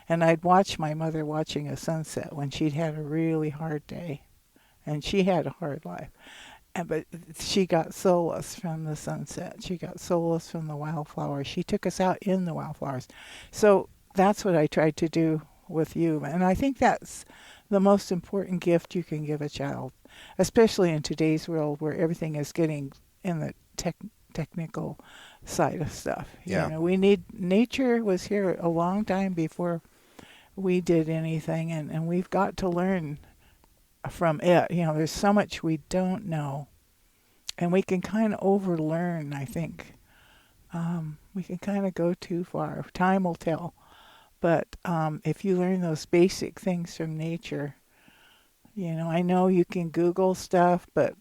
And I'd watch my mother watching a sunset when she'd had a really hard day. And she had a hard life. But she got solace from the sunset. She got solace from the wildflowers. She took us out in the wildflowers. So that's what I tried to do with you. And I think that's the most important gift you can give a child, especially in today's world where everything is getting in the technical side of stuff. Yeah. We need nature was here a long time before we did anything, and we've got to learn from it. There's so much we don't know, and we can kind of overlearn, I think. We can kind of go too far. Time will tell. But if you learn those basic things from nature, I know you can Google stuff, but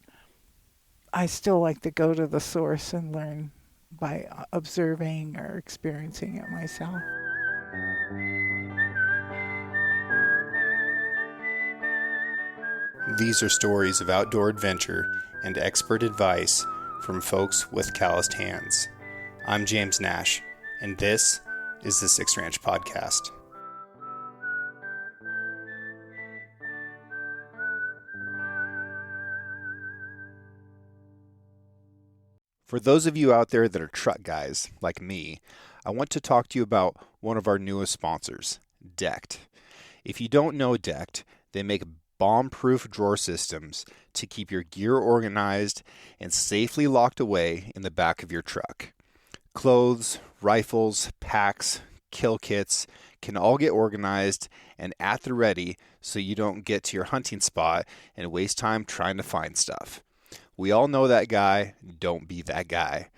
I still like to go to the source and learn by observing or experiencing it myself. These are stories of outdoor adventure and expert advice from folks with calloused hands. I'm James Nash, and this is the Six Ranch Podcast. For those of you out there that are truck guys like me, I want to talk to you about one of our newest sponsors, Decked. If you don't know Decked, they make bomb-proof drawer systems to keep your gear organized and safely locked away in the back of your truck. Clothes, rifles, packs, kill kits can all get organized and at the ready so you don't get to your hunting spot and waste time trying to find stuff. We all know that guy. Don't be that guy.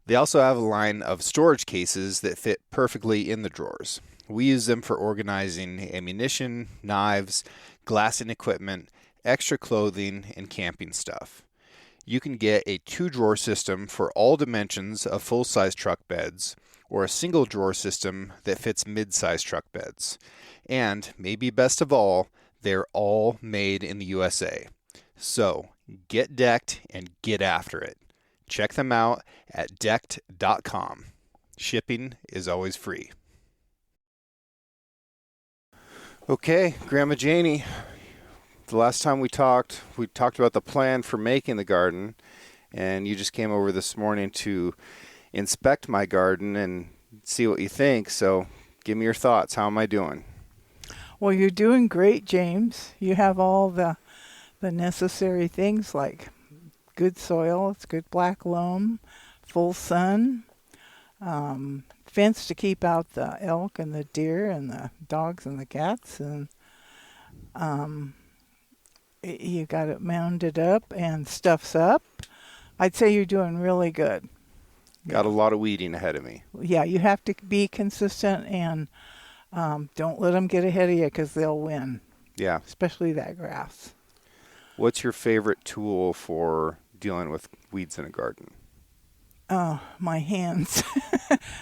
They also have a line of storage cases that fit perfectly in the drawers. We use them for organizing ammunition, knives, glassing equipment, extra clothing, and camping stuff. You can get a 2-drawer system for all dimensions of full-size truck beds, or a single drawer system that fits mid-size truck beds. And, maybe best of all, they're all made in the USA. So, get decked and get after it. Check them out at decked.com. Shipping is always free. Okay, Grandma Janie, the last time we talked about the plan for making the garden, and you just came over this morning to inspect my garden and see what you think. So give me your thoughts. How am I doing? Well, you're doing great, James. You have all the necessary things like good soil, it's good black loam, full sun, fence to keep out the elk and the deer and the dogs and the cats, and you got it mounded up and stuff's up. I'd say you're doing really good. Got a lot of weeding ahead of me. Yeah, you have to be consistent and don't let them get ahead of you because they'll win. Yeah. Especially that grass. What's your favorite tool for dealing with weeds in a garden? Oh, my hands.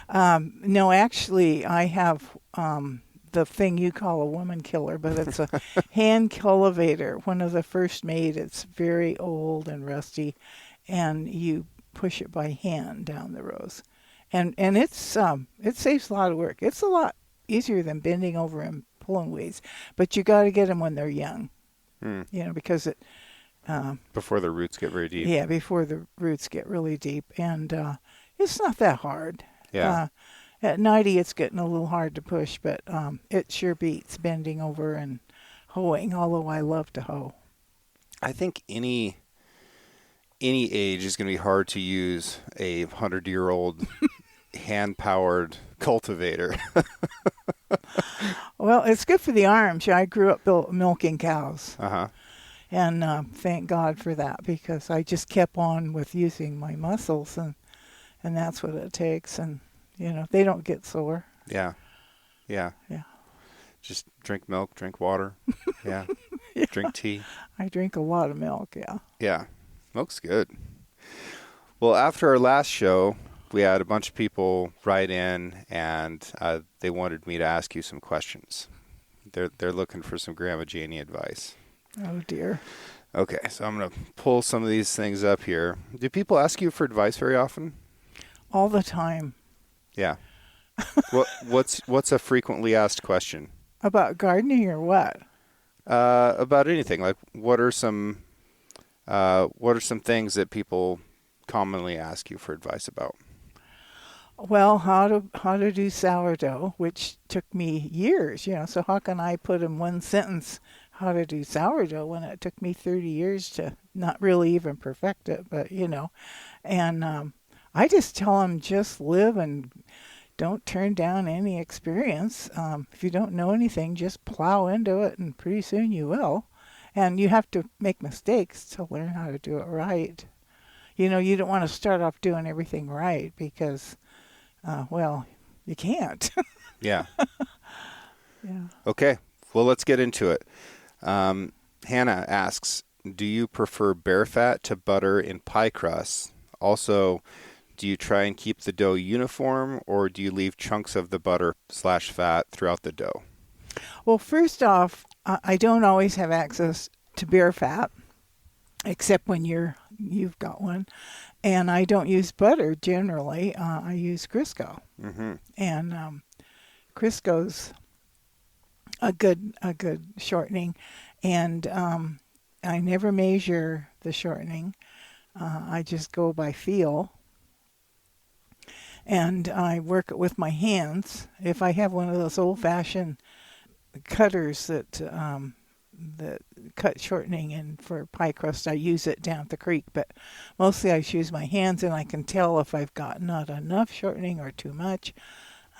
No, actually, I have the thing you call a woman killer, but it's a hand cultivator, one of the first made. It's very old and rusty, and you push it by hand down the rows. And it's it saves a lot of work. It's a lot easier than bending over and pulling weeds, but you got to get them when they're young. Because it before the roots get very deep. Yeah, before the roots get really deep, and it's not that hard. Yeah. At 90, it's getting a little hard to push, but it sure beats bending over and hoeing. Although I love to hoe. I think any age is going to be hard to use a 100-year-old hand-powered cultivator. Well, it's good for the arms. I grew up milking cows. Uh-huh. And thank God for that, because I just kept on with using my muscles, and that's what it takes. And, they don't get sore. Yeah. Yeah. Yeah. Just drink milk, drink water. Yeah. Yeah. Drink tea. I drink a lot of milk, yeah. Yeah. Milk's good. Well, after our last show, we had a bunch of people write in, and they wanted me to ask you some questions. They're looking for some Grandma Janie advice. Oh, dear. Okay, so I'm going to pull some of these things up here. Do people ask you for advice very often? All the time. Yeah. What's a frequently asked question? About gardening or what? About anything. Like what are some things that people commonly ask you for advice about? Well, how to do sourdough, which took me years, So how can I put in one sentence how to do sourdough when it took me 30 years to not really even perfect it, but And I just tell them just live and don't turn down any experience. If you don't know anything, just plow into it, and pretty soon you will. And you have to make mistakes to learn how to do it right. You don't want to start off doing everything right because, well, you can't. Yeah. Yeah. Okay. Well, let's get into it. Hannah asks, do you prefer bear fat to butter in pie crusts? Also, do you try and keep the dough uniform, or do you leave chunks of the butter slash fat throughout the dough? Well, first off, I don't always have access to bear fat, except when you've got one. And I don't use butter generally. I use Crisco, Mm-hmm. and Crisco's a good shortening, and I never measure the shortening. I just go by feel, and I work it with my hands. If I have one of those old-fashioned cutters that cut shortening, and for pie crust I use it down at the creek, but mostly I use my hands, and I can tell if I've got not enough shortening or too much.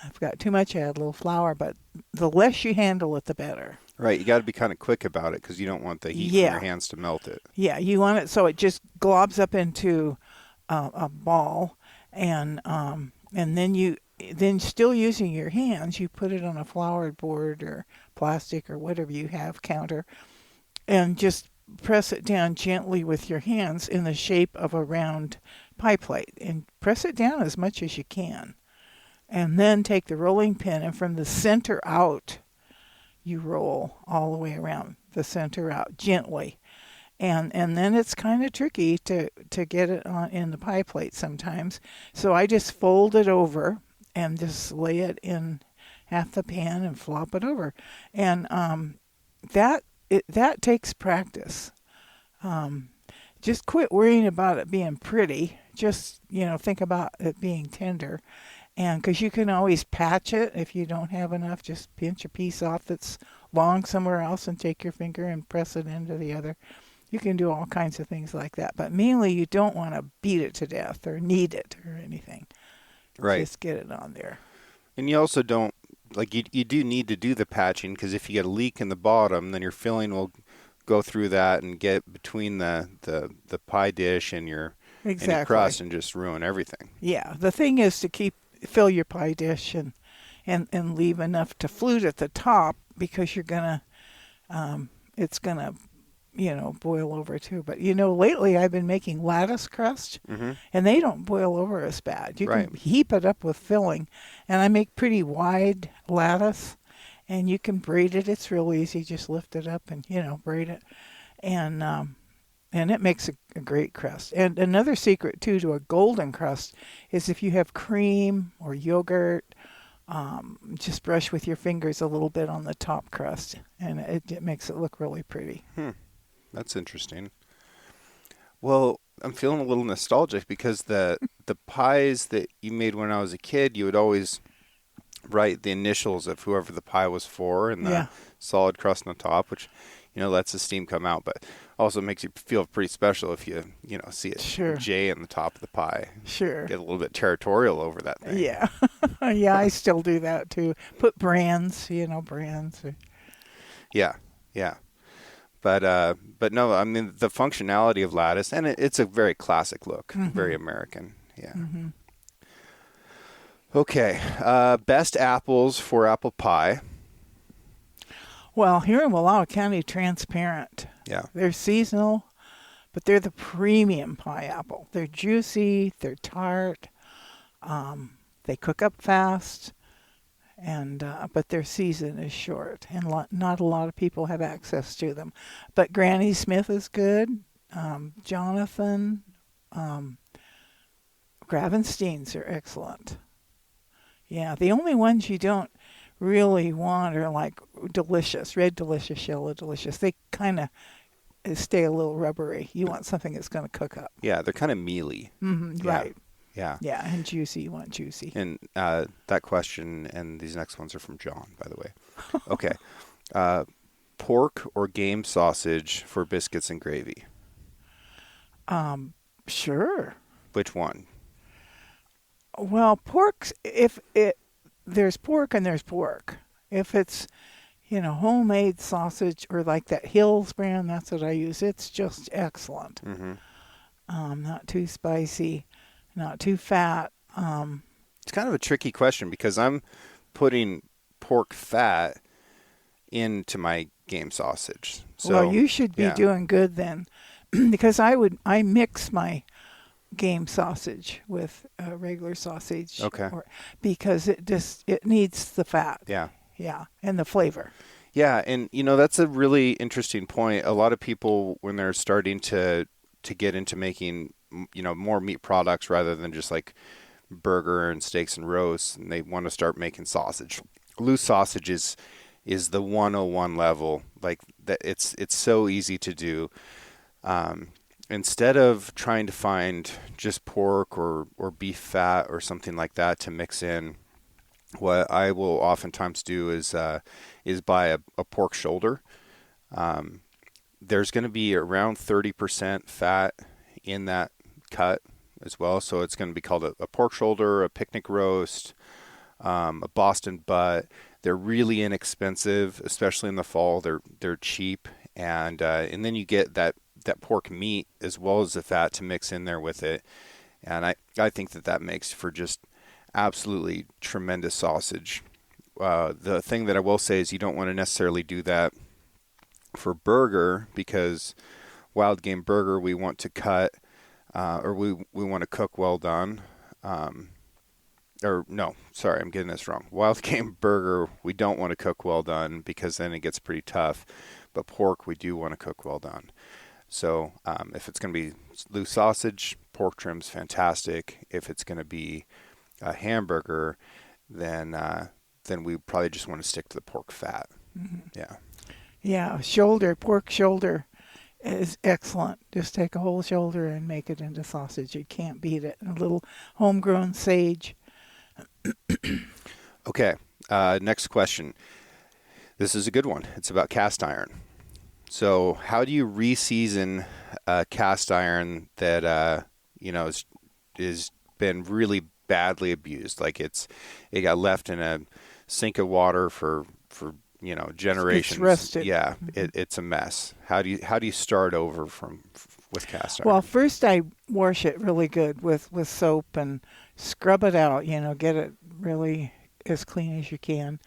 If I've got too much, I add a little flour, but the less you handle it, the better. Right. You got to be kind of quick about it because you don't want the heat from your Yeah, hands to melt it. yeah, you want it so it just globs up into a ball, and then still using your hands, you put it on a floured board or plastic or whatever you have counter, and just press it down gently with your hands in the shape of a round pie plate, and press it down as much as you can. And then take the rolling pin, and from the center out, you roll all the way around the center out gently. And then it's kind of tricky to get it on in the pie plate sometimes. So I just fold it over and just lay it in half the pan and flop it over. And that takes practice. Um, just quit worrying about it being pretty. Just think about it being tender. And because you can always patch it if you don't have enough, just pinch a piece off that's long somewhere else and take your finger and press it into the other. You can do all kinds of things like that. But mainly you don't want to beat it to death or knead it or anything. Right. Just get it on there. And you also don't, like, you do need to do the patching because if you get a leak in the bottom, then your filling will go through that and get between the pie dish and your Exactly. crust and just ruin everything. Yeah. The thing is to fill your pie dish and leave enough to flute at the top, because it's gonna boil over too. But lately I've been making lattice crust, Mm-hmm. and they don't boil over as bad. You Right. can heap it up with filling, and I make pretty wide lattice, and you can braid it. It's real easy. Just lift it up and braid it, and it makes a great crust. And another secret too to a golden crust is if you have cream or yogurt. Just brush with your fingers a little bit on the top crust, and it makes it look really pretty. That's interesting. Well, I'm feeling a little nostalgic because the pies that you made when I was a kid, you would always write the initials of whoever the pie was for and the Yeah, solid crust on top, which lets the steam come out, but also makes you feel pretty special if you see a sure, J in the top of the pie. sure. Get a little bit territorial over that thing. Yeah, yeah, I still do that too. Put brands, brands. Yeah, yeah. But no, I mean the functionality of lattice, and it's a very classic look, very Mm-hmm. American. Yeah. Mm-hmm. Okay. Best apples for apple pie. Well, here in Wallowa County, transparent. Yeah. They're seasonal, but they're the premium pie apple. They're juicy, they're tart, they cook up fast, and but their season is short, and not a lot of people have access to them. But Granny Smith is good. Jonathan, um, Gravensteins are excellent. Yeah, the only ones you don't really want are like delicious, red delicious, yellow delicious. They kind of stay a little rubbery. You want something that's going to cook up. Yeah, they're kind of mealy. Yeah, Right. yeah. Yeah, and juicy. You want juicy. And that question and these next ones are from John, by the way. Okay. Uh, pork or game sausage for biscuits and gravy? Sure. Which one? Well, if there's pork and there's pork. If it's, homemade sausage or like that Hills brand, that's what I use. It's just excellent. Mm-hmm. Not too spicy, not too fat. It's kind of a tricky question because I'm putting pork fat into my game sausage. So, Well, you should be yeah. doing good then, because I mix my game sausage with regular sausage. Okay. Because it needs the fat. Yeah. Yeah, and the flavor. Yeah, and that's a really interesting point. A lot of people when they're starting to get into making more meat products rather than just like burger and steaks and roasts, and they want to start making sausage. Loose sausage is the 101 level. Like that, it's so easy to do. Instead of trying to find just pork or beef fat or something like that to mix in, what I will oftentimes do is buy a pork shoulder. There's going to be around 30% fat in that cut as well. So it's going to be called a pork shoulder, a picnic roast, a Boston butt. They're really inexpensive, especially in the fall. They're cheap, and then you get that pork meat as well as the fat to mix in there with it. And I think that makes for just absolutely tremendous sausage. The thing that I will say is you don't want to necessarily do that for burger, because wild game burger we want to cut or we want to cook well done. Or no, sorry, I'm getting this wrong. Wild game burger we don't want to cook well done because then it gets pretty tough. But pork we do want to cook well done. So if it's going to be loose sausage, pork trim's fantastic. If it's going to be a hamburger, then we probably just want to stick to the pork fat. Mm-hmm. Yeah. Yeah, pork shoulder is excellent. Just take a whole shoulder and make it into sausage. You can't beat it. A little homegrown sage. Okay. Next question. This is a good one. It's about cast iron. So how do you re-season a cast iron that is been really badly abused? Like it got left in a sink of water for generations. It's rusted. Yeah, it's a mess. How do you start over with cast iron? Well, first I wash it really good with soap and scrub it out. Get it really as clean as you can,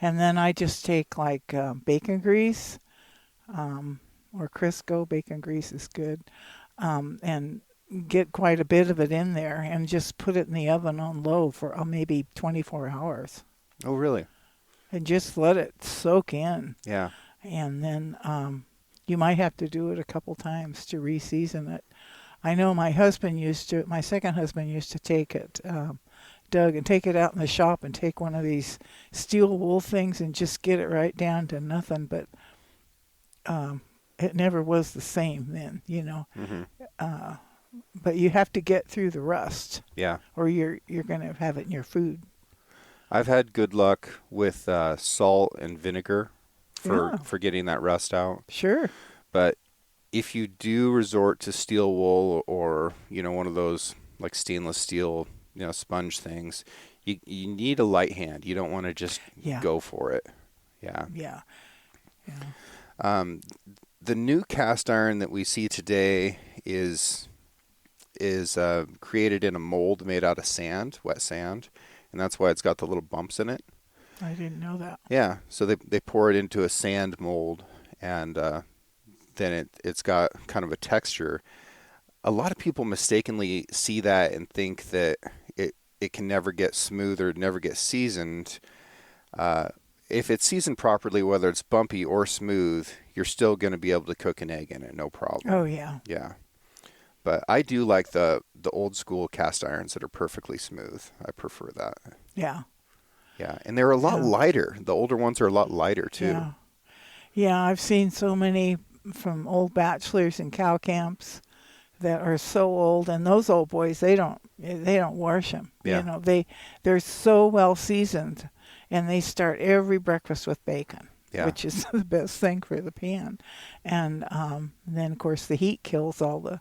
and then I just take like bacon grease. Or Crisco bacon grease is good, and get quite a bit of it in there and just put it in the oven on low for maybe 24 hours. Oh, really? And just let it soak in. Yeah. And then you might have to do it a couple times to re-season it. I know my second husband used to take it, Doug, and take it out in the shop and take one of these steel wool things and just get it right down to nothing but it never was the same then, Mm-hmm. But you have to get through the rust. Yeah. Or you're going to have it in your food. I've had good luck with salt and vinegar Yeah. for getting that rust out. Sure. But if you do resort to steel wool or one of those like stainless steel sponge things, you need a light hand. You don't want to just go for it. Yeah. Yeah. The new cast iron that we see today is created in a mold made out of sand, wet sand, and that's why it's got the little bumps in it. I didn't know that. Yeah, so they pour it into a sand mold, and then it's got kind of a texture. A lot of people mistakenly see that and think that it can never get smooth or never get seasoned. If it's seasoned properly, whether it's bumpy or smooth, you're still going to be able to cook an egg in it, no problem. Oh, yeah. Yeah. But I do like the old school cast irons that are perfectly smooth. I prefer that. Yeah. Yeah, and they're a lot Yeah. lighter. The older ones are a lot lighter too. Yeah. Yeah, I've seen so many from old bachelors and cow camps that are so old, and those old boys, they don't wash them. Yeah. They're so well seasoned, and they start every breakfast with bacon, Yeah. which is the best thing for the pan. And then of course the heat kills all the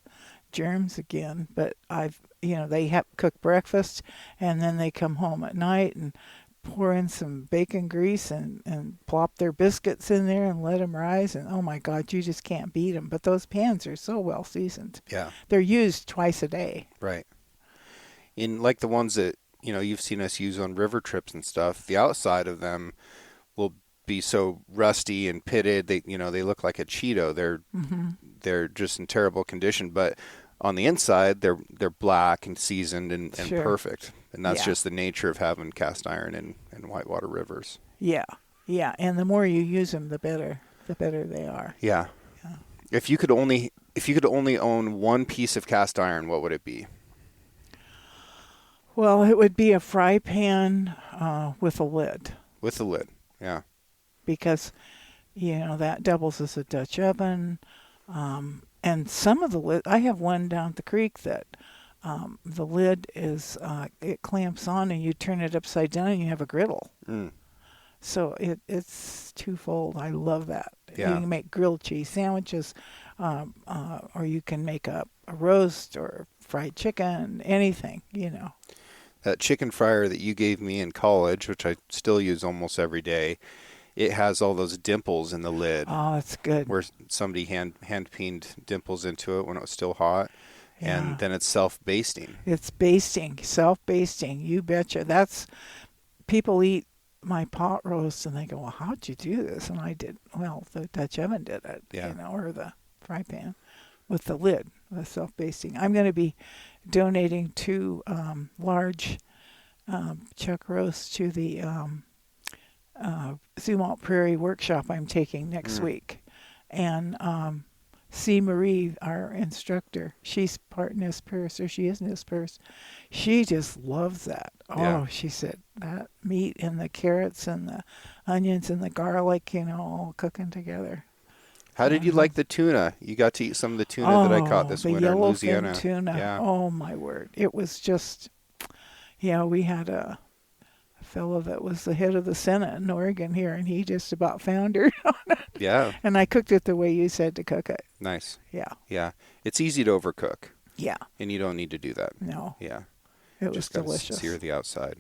germs again. But they have cook breakfast, and then they come home at night and pour in some bacon grease and plop their biscuits in there and let them rise. And oh my God, you just can't beat them. But those pans are so well seasoned. Yeah. They're used twice a day. Right. In like the ones that, you've seen us use on river trips and stuff, the outside of them will be so rusty and pitted. They look like a Cheeto. They're just in terrible condition, but on the inside they're black and seasoned and Sure. perfect. And that's Yeah. just the nature of having cast iron in whitewater rivers. Yeah, yeah. And the more you use them, the better they are. Yeah. Yeah. If you could only own one piece of cast iron, what would it be? Well, it would be a fry pan with a lid, With the lid. Yeah. because that doubles as a Dutch oven. And some of the lid, I have one down at the creek that the lid is it clamps on, and you turn it upside down, and you have a griddle. Mm. So it's twofold. I love that. Yeah. You can make grilled cheese sandwiches, or you can make a roast or fried chicken, anything. That chicken fryer that you gave me in college, which I still use almost every day, it has all those dimples in the lid Oh, it's good. where somebody hand peened dimples into it when it was still hot. Yeah. And then it's self-basting. It's basting, self-basting. You betcha. People eat my pot roast and they go, "Well, how'd you do this?" And I did. Well, the Dutch oven did it. Yeah. Or the fry pan with the lid, the self-basting. I'm going to be donating 2 large chuck roasts to the Zumwalt Prairie workshop I'm taking next week. And C. Marie, our instructor, she's part Nez Perce, or she is Nez Perce. She just loves that. Yeah. Oh, she said that meat and the carrots and the onions and the garlic, all cooking together. How did you like the tuna? You got to eat some of the tuna that I caught this winter in Louisiana. The yellowfin tuna. Yeah. Oh, my word. It was just, we had a fellow that was the head of the Senate in Oregon here, and he just about foundered on it. Yeah. And I cooked it the way you said to cook it. Nice. Yeah. Yeah. It's easy to overcook, Yeah. and you don't need to do that. No. Yeah. It was Just gotta delicious. sear the outside.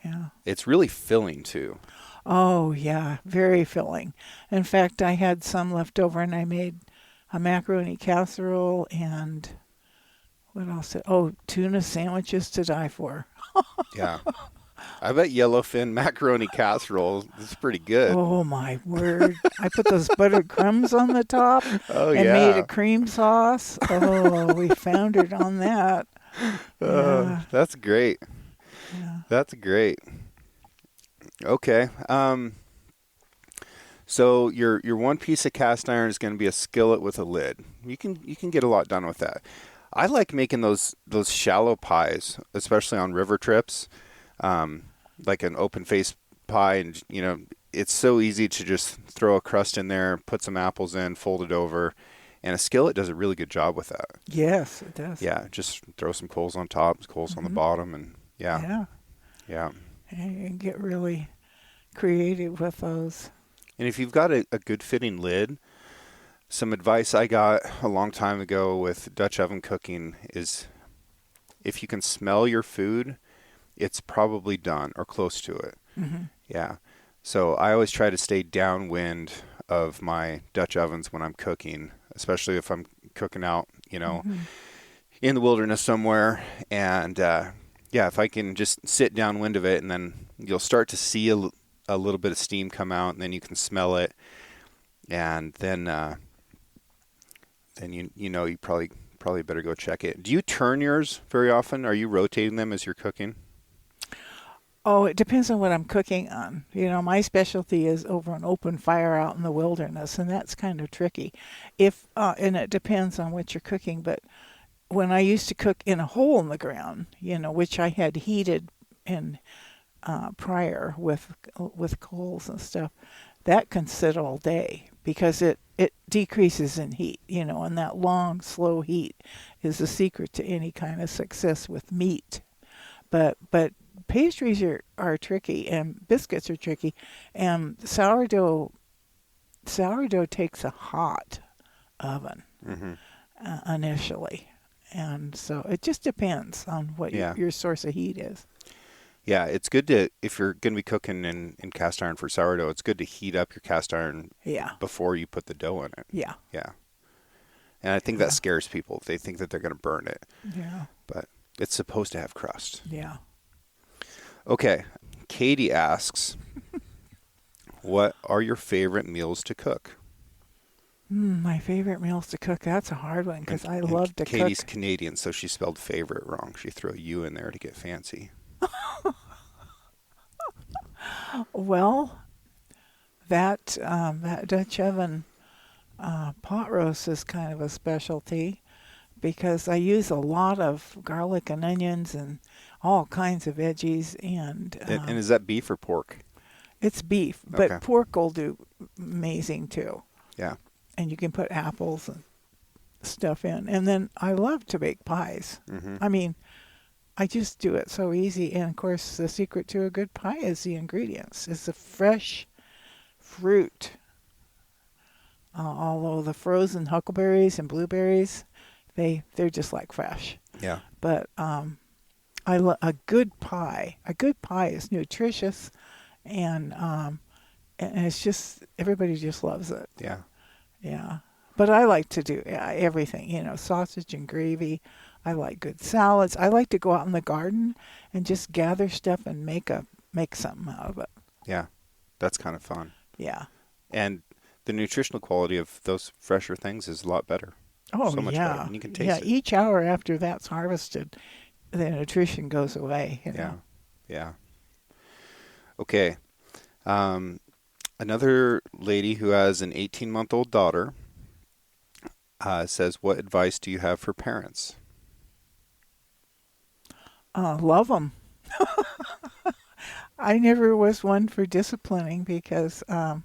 Yeah. It's really filling too. Oh, yeah. Very filling. In fact, I had some left over, and I made a macaroni casserole and what else? Oh, tuna sandwiches to die for. Yeah. I bet yellowfin macaroni casserole is pretty good. Oh, my word. I put those buttered crumbs on the top Oh, and yeah. made a cream sauce. Oh, we foundered on that. Yeah. That's great. Yeah. That's great. Okay. So your one piece of cast iron is going to be a skillet with a lid. You can get a lot done with that. I like making those shallow pies, especially on river trips, like an open face pie, and it's so easy to just throw a crust in there, put some apples in, fold it over, and a skillet does a really good job with that. Yes, it does. Yeah, just throw some coals on top, coals on the bottom, and yeah. And you can get really creative with those. And if you've got a good fitting lid, some advice I got a long time ago with Dutch oven cooking is if you can smell your food, it's probably done or close to it. Mm-hmm. Yeah. So I always try to stay downwind of my Dutch ovens when I'm cooking, especially if I'm cooking out, in the wilderness somewhere. And if I can just sit downwind of it, and then you'll start to see a little bit of steam come out, and then you can smell it. And then you probably better go check it. Do you turn yours very often? Are you rotating them as you're cooking? Oh, it depends on what I'm cooking on. My specialty is over an open fire out in the wilderness, and that's kind of tricky. And it depends on what you're cooking, but when I used to cook in a hole in the ground, which I had heated and prior with coals and stuff, that can sit all day because it decreases in heat, and that long, slow heat is the secret to any kind of success with meat. But pastries are tricky and biscuits are tricky, and sourdough takes a hot oven Mm-hmm. initially, and so it just depends on what Yeah. your source of heat is. Yeah, it's good to, if you're going to be cooking in cast iron for sourdough, it's good to heat up your cast iron Yeah, before you put the dough in it. yeah, Yeah. And I think that yeah, scares people. They think that they're going to burn it, yeah, but it's supposed to have crust. yeah. Okay. Katie asks, what are your favorite meals to cook? My favorite meals to cook. That's a hard one And, because I and love to Katie's cook. Canadian, so she spelled favorite wrong. She threw a U in there to get fancy. Well, that Dutch oven pot roast is kind of a specialty because I use a lot of garlic and onions and all kinds of veggies, and And is that beef or pork? it's beef, Okay. but pork will do amazing too. Yeah. And you can put apples and stuff in. And then I love to bake pies. Mm-hmm. I mean, I just do it so easy. And of course, the secret to a good pie is the ingredients. It's the fresh fruit. Although the frozen huckleberries and blueberries, they're just like fresh. Yeah. But a good pie. A good pie is nutritious, and it's just everybody just loves it. Yeah. Yeah. But I like to do everything, sausage and gravy. I like good salads. I like to go out in the garden and just gather stuff and make something out of it. Yeah. That's kind of fun. Yeah. And the nutritional quality of those fresher things is a lot better. Oh, So much better. yeah. And you can Yeah, taste it. each hour after that's harvested, the nutrition goes away, Yeah. Yeah. Okay. Um, another lady who has an 18-month-old daughter says, what advice do you have for parents? Love them. I never was one for disciplining because I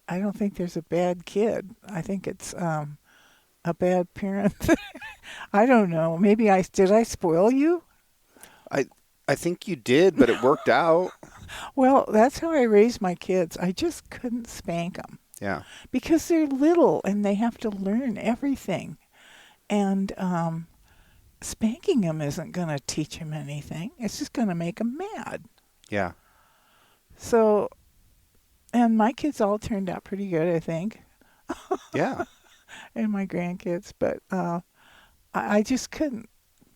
don't think there's a bad kid. I think it's a bad parent. I don't know. Maybe did I spoil you? I think you did, but it worked out. Well, that's how I raised my kids. I just couldn't spank them Yeah. because they're little and they have to learn everything. And spanking them isn't going to teach them anything. It's just going to make them mad. Yeah. So, and my kids all turned out pretty good, I think, Yeah. and my grandkids. But I just couldn't.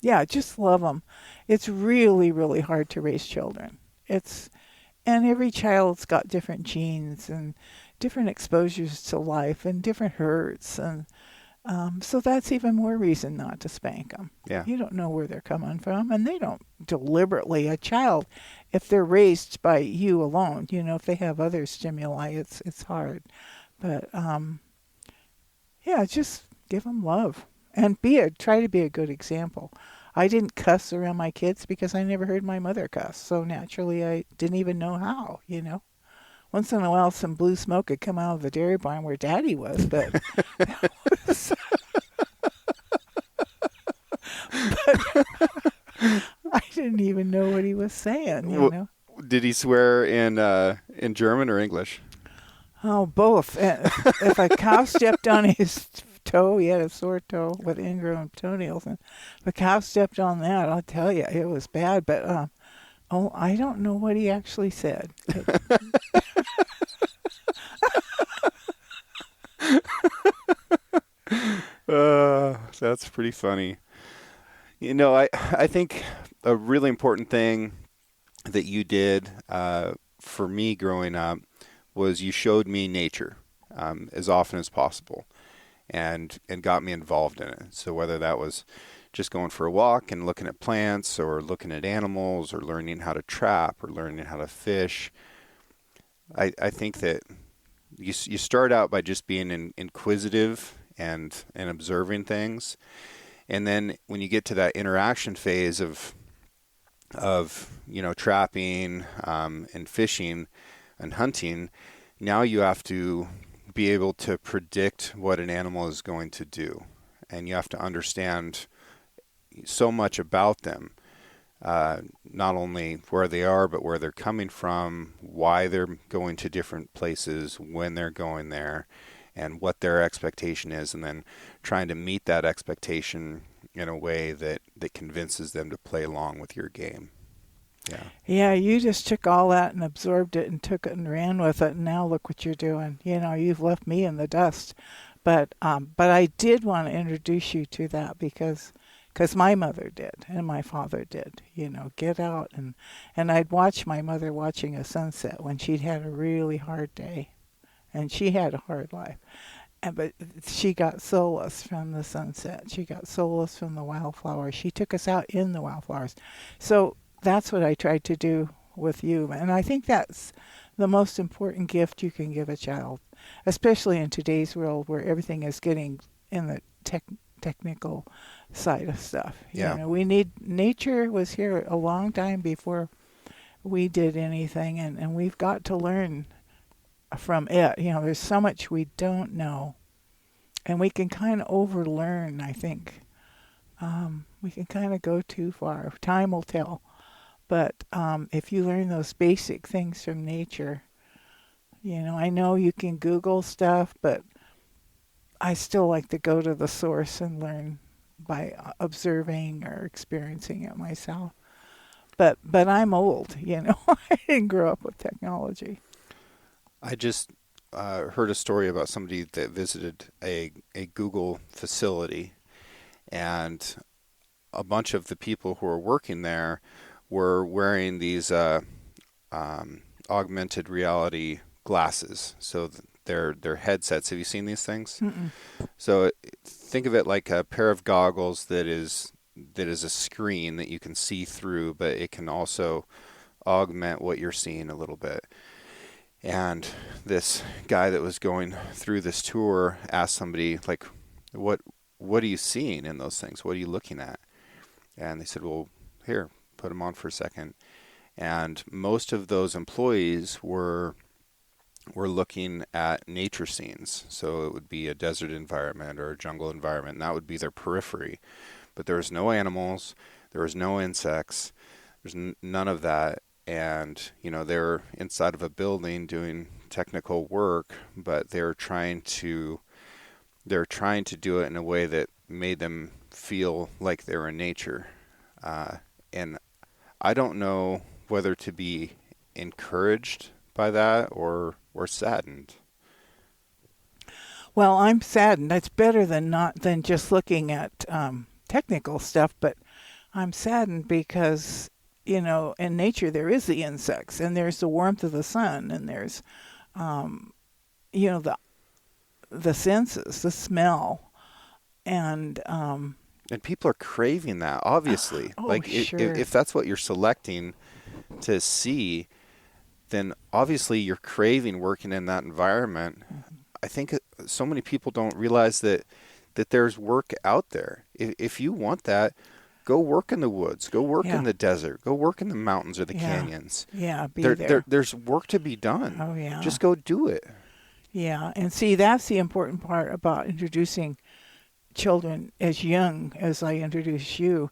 Yeah, just love them. It's really, really hard to raise children. And every child's got different genes and different exposures to life and different hurts. And so that's even more reason not to spank them. Yeah. You don't know where they're coming from, and they don't deliberately. A child, if they're raised by you alone, if they have other stimuli, it's hard. But yeah, just give them love and try to be a good example. I didn't cuss around my kids because I never heard my mother cuss, so naturally I didn't even know how. Once in a while, some blue smoke would come out of the dairy barn where Daddy was, but I didn't even know what he was saying. Did he swear in German or English? Oh, both. If a cow stepped on his toe, he had a sore toe with ingrown toenails, and if a cow stepped on that, I'll tell you, it was bad. But I don't know what he actually said. That's pretty funny. I think a really important thing that you did for me growing up was you showed me nature as often as possible and got me involved in it. So whether that was just going for a walk and looking at plants or looking at animals or learning how to trap or learning how to fish, I think that you start out by just being inquisitive and observing things. And then when you get to that interaction phase of of trapping and fishing and hunting. Now you have to be able to predict what an animal is going to do, and you have to understand so much about them. Not only where they are, but where they're coming from, why they're going to different places, when they're going there, and what their expectation is, and then trying to meet that expectation in a way that convinces them to play along with your game. Yeah. Yeah, you just took all that and absorbed it and took it and ran with it, and now look what you're doing. You've left me in the dust. But I did want to introduce you to that because my mother did and my father did. Get out and I'd watch my mother watching a sunset when she'd had a really hard day, and she had a hard life. But she got solace from the sunset. She got solace from the wildflowers. She took us out in the wildflowers. So that's what I tried to do with you. And I think that's the most important gift you can give a child, especially in today's world where everything is getting in the technical side of stuff. Yeah. Nature was here a long time before we did anything, and we've got to learn from it. There's so much we don't know, and we can kind of overlearn, I think. We can kind of go too far. Time will tell. But if you learn those basic things from nature, I know you can Google stuff, but I still like to go to the source and learn by observing or experiencing it myself. But I'm old, I didn't grow up with technology. I just heard a story about somebody that visited a Google facility, and a bunch of the people who were working there were wearing these augmented reality glasses. So they're headsets. Have you seen these things? Mm-mm. So think of it like a pair of goggles that is a screen that you can see through, but it can also augment what you're seeing a little bit. And this guy that was going through this tour asked somebody, like, what are you seeing in those things? What are you looking at? And they said, well, here, put them on for a second. And most of those employees were looking at nature scenes. So it would be a desert environment or a jungle environment, and that would be their periphery. But there was no animals, there was no insects, there's none of that. And they're inside of a building doing technical work, but they're trying to do it in a way that made them feel like they're in nature. And I don't know whether to be encouraged by that or saddened. Well, I'm saddened. That's better than just looking at technical stuff, but I'm saddened because in nature there is the insects, and there's the warmth of the sun, and there's um, the senses, the smell, and And people are craving that, obviously. oh Like sure, if that's what you're selecting to see, then obviously you're craving working in that environment. I think so many people don't realize that there's work out there. If you want that, go work in the woods, go work yeah, in the desert, go work in the mountains or the yeah, canyons. yeah, be there. There's work to be done. Oh yeah, Just go do it. yeah, and see that's the important part about introducing children as young as I introduce you,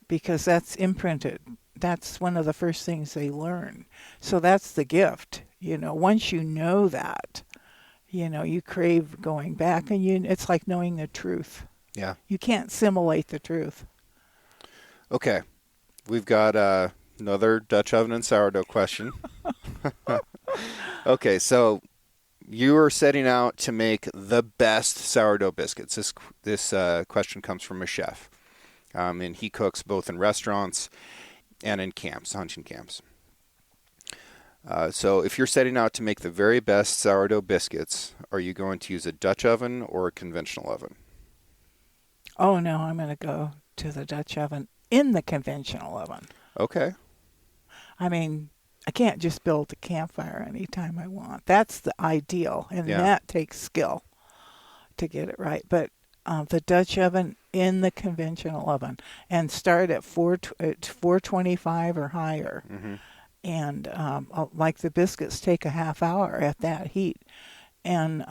because that's imprinted. That's one of the first things they learn. So that's the gift. Once you know that, you crave going back, and it's like knowing the truth. Yeah. You can't simulate the truth. Okay. We've got another Dutch oven and sourdough question. Okay, so you are setting out to make the best sourdough biscuits. This question comes from a chef, and he cooks both in restaurants and in camps, hunting camps. So if you're setting out to make the very best sourdough biscuits, are you going to use a Dutch oven or a conventional oven? Oh no, I'm going to go to the Dutch oven in the conventional oven. Okay. I mean, I can't just build a campfire anytime I want. That's the ideal, and Yeah. that takes skill to get it right. But the Dutch oven in the conventional oven and start at 425 or higher. Mm-hmm. And like the biscuits take a half hour at that heat. And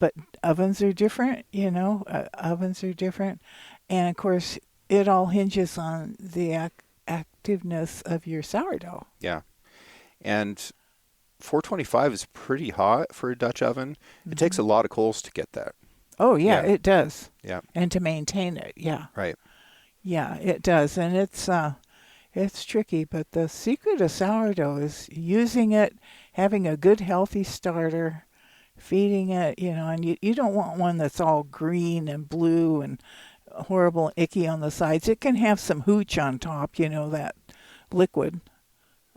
but ovens are different, ovens are different. And of course, it all hinges on the activeness of your sourdough. Yeah. And 425 is pretty hot for a Dutch oven. It takes a lot of coals to get that. Oh, yeah, Yeah. it does. Yeah. And to maintain it, yeah. Right. Yeah, it does. And it's tricky, but the secret of sourdough is using it, having a good healthy starter, feeding it, and you don't want one that's all green and blue and horrible icky on the sides. It can have some hooch on top, that liquid.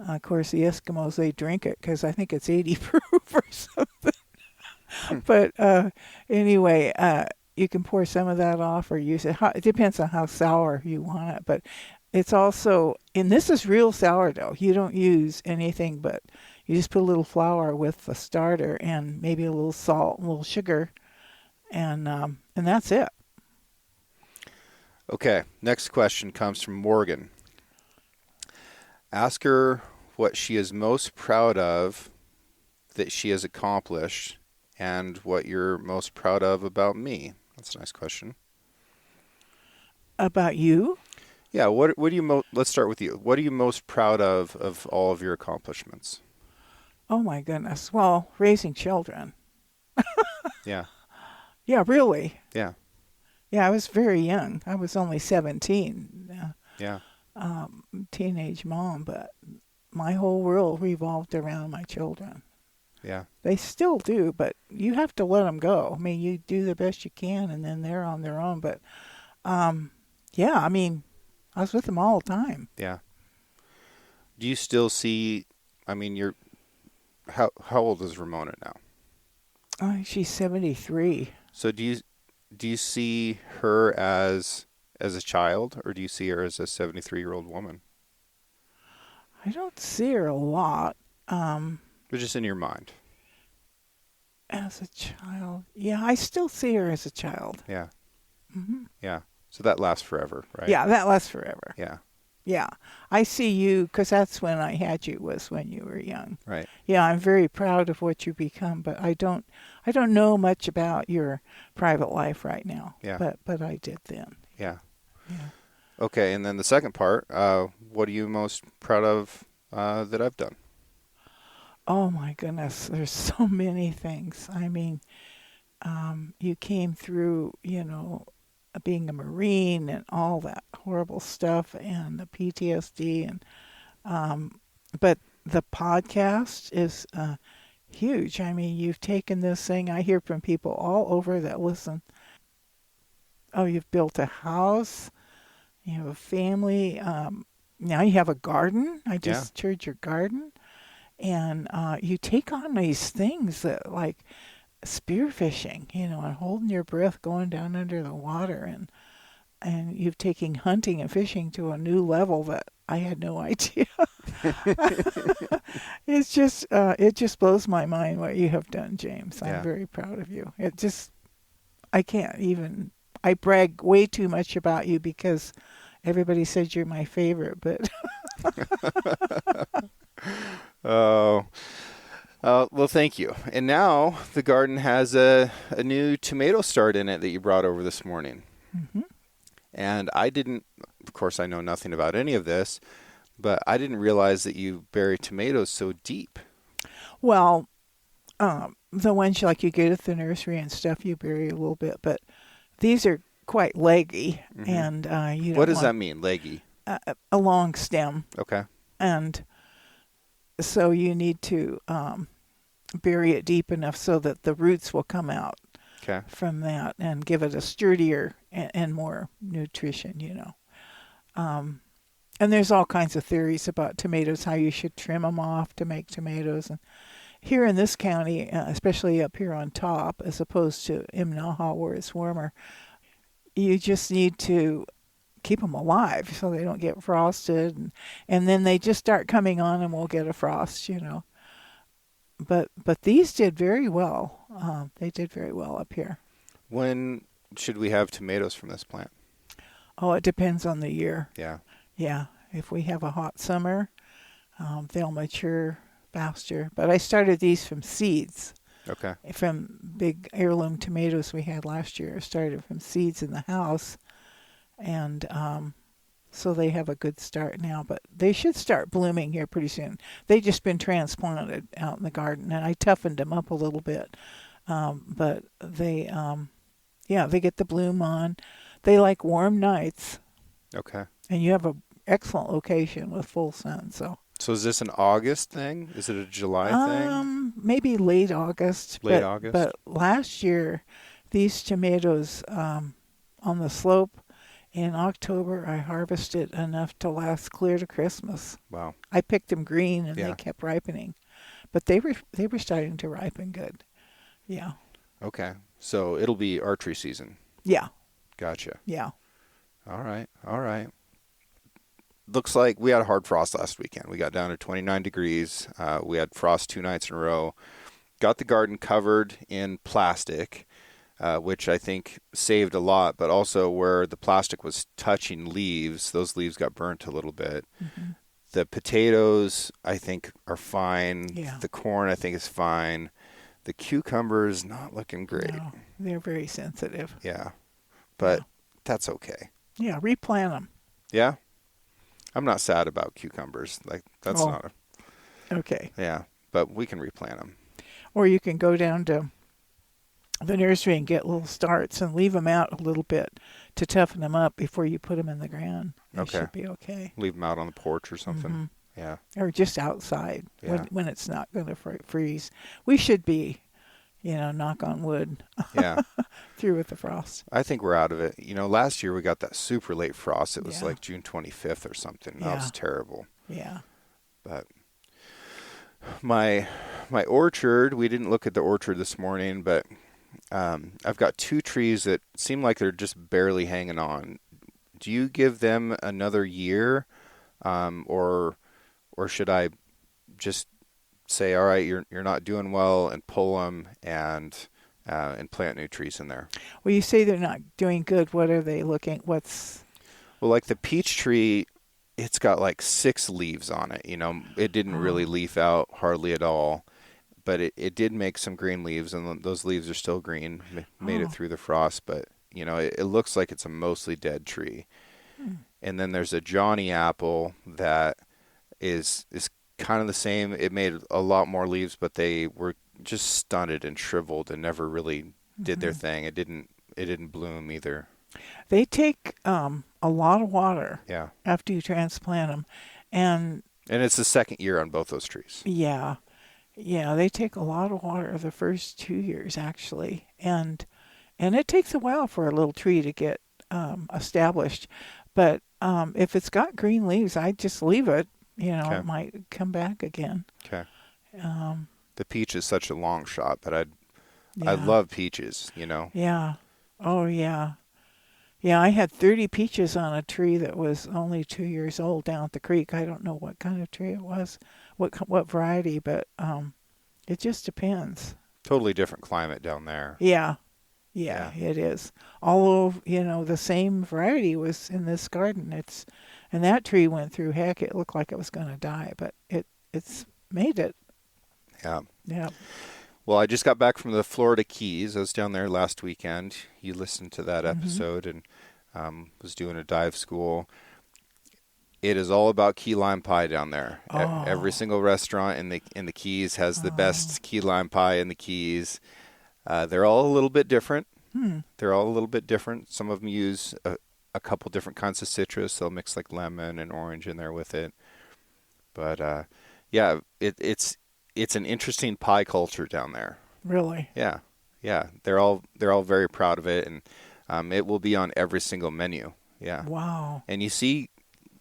Of course, the Eskimos, they drink it because I think it's 80 proof or something. But anyway, you can pour some of that off or use it. It depends on how sour you want it. But it's also, and this is real sourdough. You don't use anything but you just put a little flour with the starter and maybe a little salt, and a little sugar, and that's it. Okay. Next question comes from Morgan. Ask her what she is most proud of that she has accomplished and what you're most proud of about me. That's a nice question. About you? Yeah, what do you let's start with you. What are you most proud of all of your accomplishments? Oh my goodness. Well, raising children. Yeah. Yeah, really. Yeah. Yeah, I was very young. I was only 17. Yeah. Teenage mom, but my whole world revolved around my children. Yeah. They still do, but you have to let them go. I mean, you do the best you can, and then they're on their own. But, yeah, I mean, I was with them all the time. Yeah. Do you still see, I mean, how old is Ramona now? She's 73. So do you see her as a child, or do you see her as a 73-year-old woman? I don't see her a lot. But just in your mind. As a child. Yeah, I still see her as a child. Yeah. Hmm. Yeah. So that lasts forever, right? Yeah, that lasts forever. Yeah. Yeah. I see you, because that's when I had you, was when you were young. Right. Yeah, I'm very proud of what you've become, but I don't know much about your private life right now. Yeah. But I did then. Yeah. Yeah. Okay, and then the second part, what are you most proud of that I've done? Oh my goodness, there's so many things. I mean, you came through, being a Marine and all that horrible stuff and the PTSD but the podcast is huge. I mean, you've taken this thing. I hear from people all over that listen. Oh, you've built a house. You have a family. Now you have a garden. I just toured your garden. And you take on these things that like spearfishing, and holding your breath going down under the water. And you've taken hunting and fishing to a new level that I had no idea. It just blows my mind what you have done, James. I'm very proud of you. I can't even, I brag way too much about you because everybody says you're my favorite, but. Oh, well, thank you. And now the garden has a new tomato start in it that you brought over this morning. Mm-hmm. And of course, I know nothing about any of this, but I didn't realize that you bury tomatoes so deep. Well, the ones like you get at the nursery and stuff, you bury a little bit, but these are quite leggy, Mm-hmm. and you don't What does that mean, leggy? A long stem, Okay. and so you need to bury it deep enough so that the roots will come out Okay. from that and give it a sturdier and more nutrition, And there's all kinds of theories about tomatoes, how you should trim them off to make tomatoes. And here in this county, especially up here on top, as opposed to Imnaha where it's warmer, you just need to keep them alive so they don't get frosted. And then they just start coming on and we'll get a frost, But these did very well. They did very well up here. When should we have tomatoes from this plant? Oh, it depends on the year. Yeah. Yeah, if we have a hot summer, they'll mature faster. But I started these from seeds, Okay. from big heirloom tomatoes we had last year. I started from seeds in the house, and so they have a good start now. But they should start blooming here pretty soon. They just been transplanted out in the garden, and I toughened them up a little bit. But yeah, they get the bloom on. They like warm nights, Okay. and you have a excellent location with full sun. So is this an August thing? Is it a July thing? Maybe late August. Late but August? but last year, these tomatoes on the slope in October, I harvested enough to last clear to Christmas. Wow. I picked them green, and Yeah. they kept ripening, but they were starting to ripen good. Yeah, Okay. So it'll be archery season. yeah, Gotcha. yeah. All right. All right. Looks like we had a hard frost last weekend. We got down to 29 degrees. We had frost 2 nights in a row. Got the garden covered in plastic, which I think saved a lot, but also where the plastic was touching leaves, those leaves got burnt a little bit. Mm-hmm. The potatoes, I think, are fine. Yeah. The corn, I think, is fine. The cucumbers, not looking great. No, they're very sensitive. Yeah. But Yeah. that's okay. Yeah, replant them. Yeah. I'm not sad about cucumbers. Like, that's Oh. not Okay. yeah. But we can replant them. Or you can go down to the nursery and get little starts and leave them out a little bit to toughen them up before you put them in the ground. They Okay. should be okay. Leave them out on the porch or something. Mhm. Yeah. Or just outside Yeah. when it's not going to freeze. We should be, knock on wood, Yeah. through with the frost. I think we're out of it. Last year we got that super late frost. It was Yeah. like June 25th or something. That Yeah. was terrible. Yeah. But my orchard, we didn't look at the orchard this morning, but I've got 2 trees that seem like they're just barely hanging on. Do you give them another year, or should I just say, all right, you're not doing well, and pull them and plant new trees in there? Well, you say they're not doing good. What are they looking? Well, like the peach tree, it's got like 6 leaves on it. It didn't really leaf out hardly at all, but it did make some green leaves, and those leaves are still green. Made it through the frost, but it looks like it's a mostly dead tree. And then there's a Johnny apple that is kind of the same. It made a lot more leaves, but they were just stunted and shriveled and never really did their thing. It didn't bloom either. They take a lot of water Yeah. after you transplant them, and And it's the second year on both those trees. yeah, they take a lot of water the first 2 years actually, and it takes a while for a little tree to get established. But if it's got green leaves, I just leave it. Okay. It might come back again. Okay. Um, The peach is such a long shot, but I yeah. love peaches, Yeah. Oh, yeah. Yeah, I had 30 peaches on a tree that was only 2 years old down at the creek. I don't know what kind of tree it was, what variety, but it just depends. Totally different climate down there. Yeah. Yeah, it is. Although, the same variety was in this garden. And that tree went through heck. It looked like it was going to die, but it's made it. Yeah. Yeah. Well, I just got back from the Florida Keys. I was down there last weekend. You listened to that episode, and was doing a dive school. It is all about key lime pie down there. Oh. Every single restaurant in the Keys has the best key lime pie in the Keys. They're all a little bit different. They're all a little bit different. Some of them use a couple different kinds of citrus. They'll mix like lemon and orange in there with it. But yeah, it's an interesting pie culture down there. Really? Yeah, yeah. They're all very proud of it, and it will be on every single menu. Yeah. Wow. And you see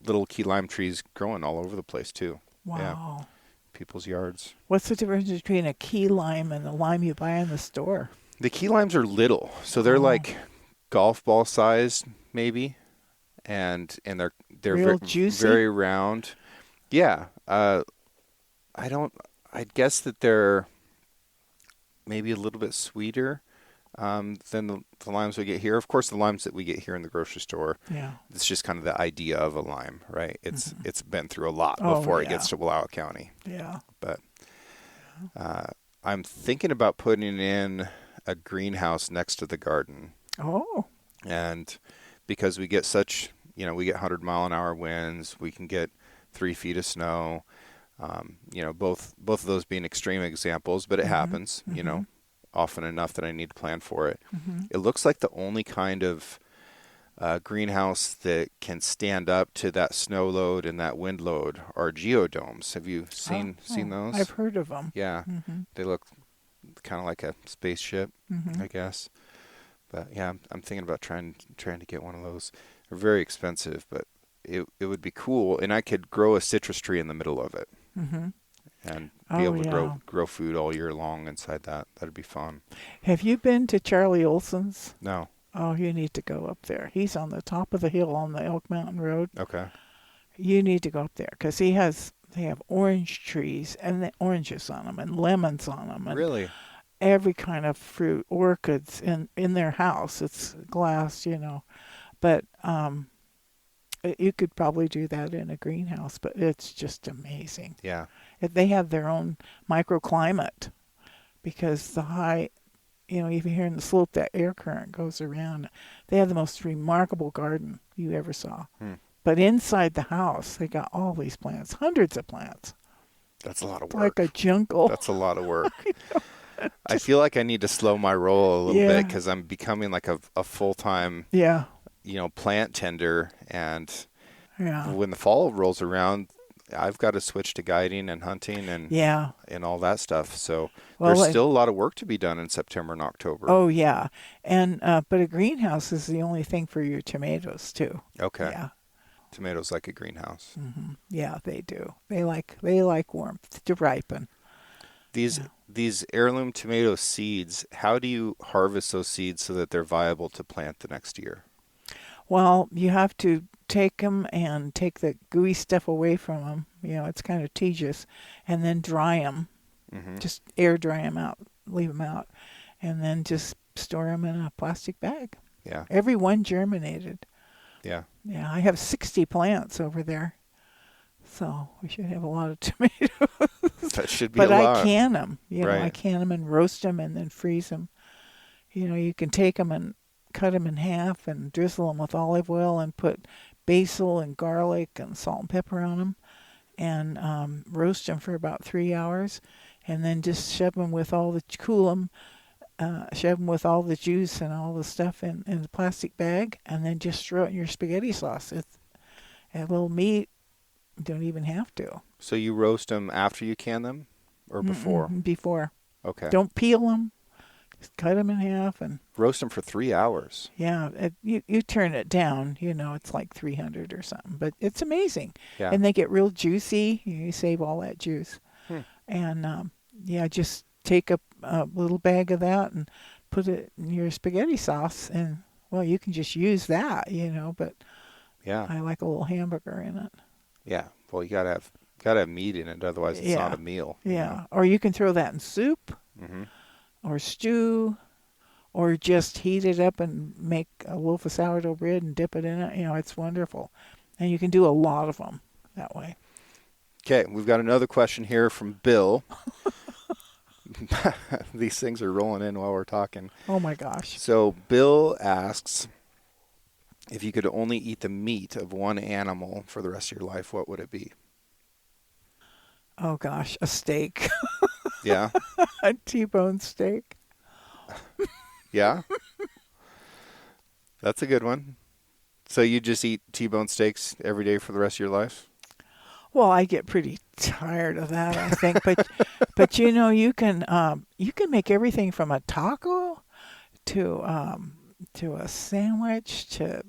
little key lime trees growing all over the place too. Wow. People's yards. What's the difference between a key lime and the lime you buy in the store? The key limes are little, so they're like golf ball sized maybe, and they're Real juicy? very round. Yeah. I'd guess that they're maybe a little bit sweeter. than the limes we get here. Of course, the limes that we get here in the grocery store, Yeah. it's just kind of the idea of a lime, right? It's been through a lot Oh, before it yeah. gets to Wallowa County. Yeah. But I'm thinking about putting in a greenhouse next to the garden. Oh. And because we get such, we get 100-mile-an-hour winds, we can get 3 feet of snow. Both of those being extreme examples, but it happens, often enough that I need to plan for it. It looks like the only kind of greenhouse that can stand up to that snow load and that wind load are geodomes. Have you seen those? I've heard of them. Yeah, they look kind of like a spaceship, I guess. But yeah, I'm thinking about trying to get one of those. They're very expensive, but it would be cool, and I could grow a citrus tree in the middle of it, and be able to grow food all year long inside that. That'd be fun. Have you been to Charlie Olson's? No. Oh, you need to go up there. He's on the top of the hill on the Elk Mountain Road. Okay. You need to go up there because they have orange trees and the oranges on them and lemons on them and Really? every kind of fruit, orchids in their house. It's glass, but you could probably do that in a greenhouse, but it's just amazing. Yeah. They have their own microclimate because the high, even here in the slope, that air current goes around. They have the most remarkable garden you ever saw. But inside the house, they got all these plants, hundreds of plants. That's a lot of work. Like a jungle. That's a lot of work. I feel like I need to slow my roll a little bit because I'm becoming like a full-time, plant tender. And when the fall rolls around, I've got to switch to guiding and hunting and all that stuff. So there's still a lot of work to be done in September and October. Oh, yeah. And but a greenhouse is the only thing for your tomatoes, too. Okay. Yeah. Tomatoes like a greenhouse. Yeah, they do. They like warmth to ripen. These heirloom tomato seeds, how do you harvest those seeds so that they're viable to plant the next year? Well, you have to take them and take the gooey stuff away from them. It's kind of tedious. And then dry them. Just air dry them out, leave them out. And then just store them in a plastic bag. Yeah. Every one germinated. Yeah. Yeah, I have 60 plants over there. So we should have a lot of tomatoes. That should be a lot. But I can them. Right. I can them and roast them and then freeze them. You can take them and cut them in half and drizzle them with olive oil and put basil and garlic and salt and pepper on them and roast them for about 3 hours and then just shove them with all the shove them with all the juice and all the stuff in the plastic bag and then just throw it in your spaghetti sauce. It's a little meat. You don't even have to. So you roast them after you can them or before? Before. Okay. Don't peel them. Just cut them in half and roast them for 3 hours. Yeah, you turn it down. It's like 300 or something, but it's amazing. Yeah. And they get real juicy. You save all that juice. And just take a little bag of that and put it in your spaghetti sauce, and well, you can just use that, But I like a little hamburger in it. Yeah. Well, you gotta have meat in it, otherwise it's not a meal. Yeah. Or you can throw that in soup. Or stew, or just heat it up and make a loaf of sourdough bread and dip it in it. It's wonderful. And you can do a lot of them that way. Okay, we've got another question here from Bill. These things are rolling in while we're talking. Oh, my gosh. So Bill asks, if you could only eat the meat of one animal for the rest of your life, what would it be? Oh, gosh, a steak. Yeah. A T-bone steak. Yeah. That's a good one. So you just eat T-bone steaks every day for the rest of your life? Well, I get pretty tired of that, I think. But you can make everything from a taco to a sandwich to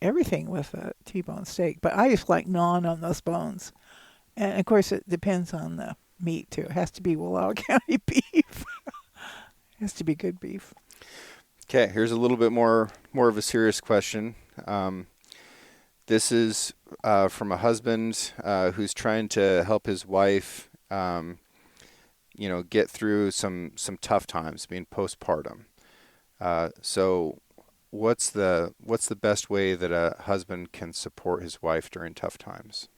everything with a T-bone steak. But I just like gnawing on those bones. And of course, it depends on the meat too. It has to be Wallowa County beef. It has to be good beef. Okay, here's a little bit more of a serious question. This is from a husband who's trying to help his wife, get through some tough times being postpartum. So what's the best way that a husband can support his wife during tough times?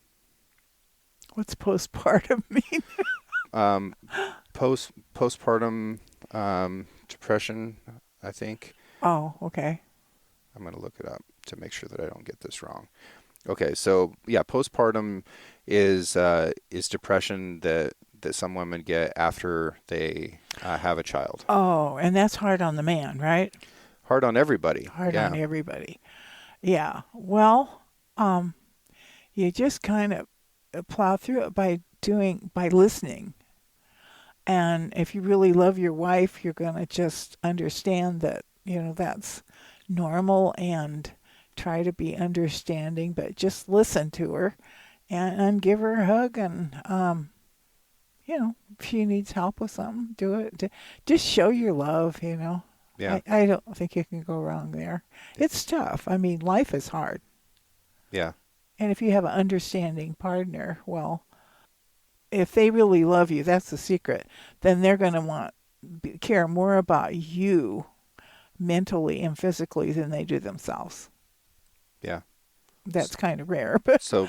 What's postpartum mean? Um, postpartum depression, I think. Oh, okay. I'm going to look it up to make sure that I don't get this wrong. Okay, so yeah, postpartum is depression that some women get after they have a child. Oh, and that's hard on the man, right? Hard on everybody. Hard on Yeah, everybody. Yeah. Well, um, you just kind of plow through it by listening. And if you really love your wife, you're going to just understand that, that's normal and try to be understanding, but just listen to her and give her a hug. And, if she needs help with something, do it. Just show your love. yeah, I don't think you can go wrong there. It's tough. I mean, life is hard. yeah, And if you have an understanding partner, well, if they really love you, that's the secret, then they're going to care more about you mentally and physically than they do themselves. yeah. S- That's kind of rare, but So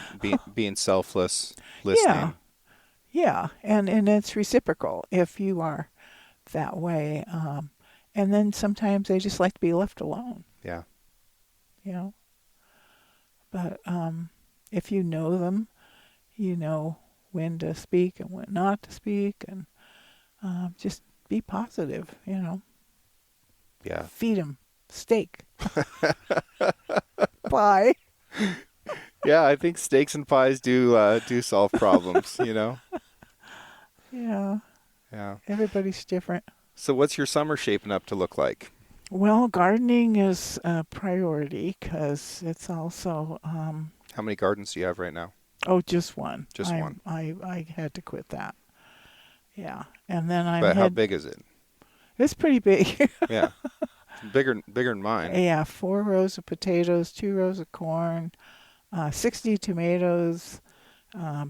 being selfless, yeah, listening. yeah, and it's reciprocal if you are that way. And then sometimes they just like to be left alone, Yeah, you know. But if you know them, you know when to speak and when not to speak, and just be positive. yeah, Feed them steak. Bye. yeah. I think steaks and pies do solve problems. Yeah, Yeah. everybody's different. So what's your summer shaping up to look like? Well, gardening is a priority because it's also How many gardens do you have right now? just one. Just one. I had to quit that. Yeah, and then I'm But how head. big is it? It's pretty big. Yeah, bigger than mine. Yeah, 4 rows of potatoes, 2 rows of corn, 60 tomatoes,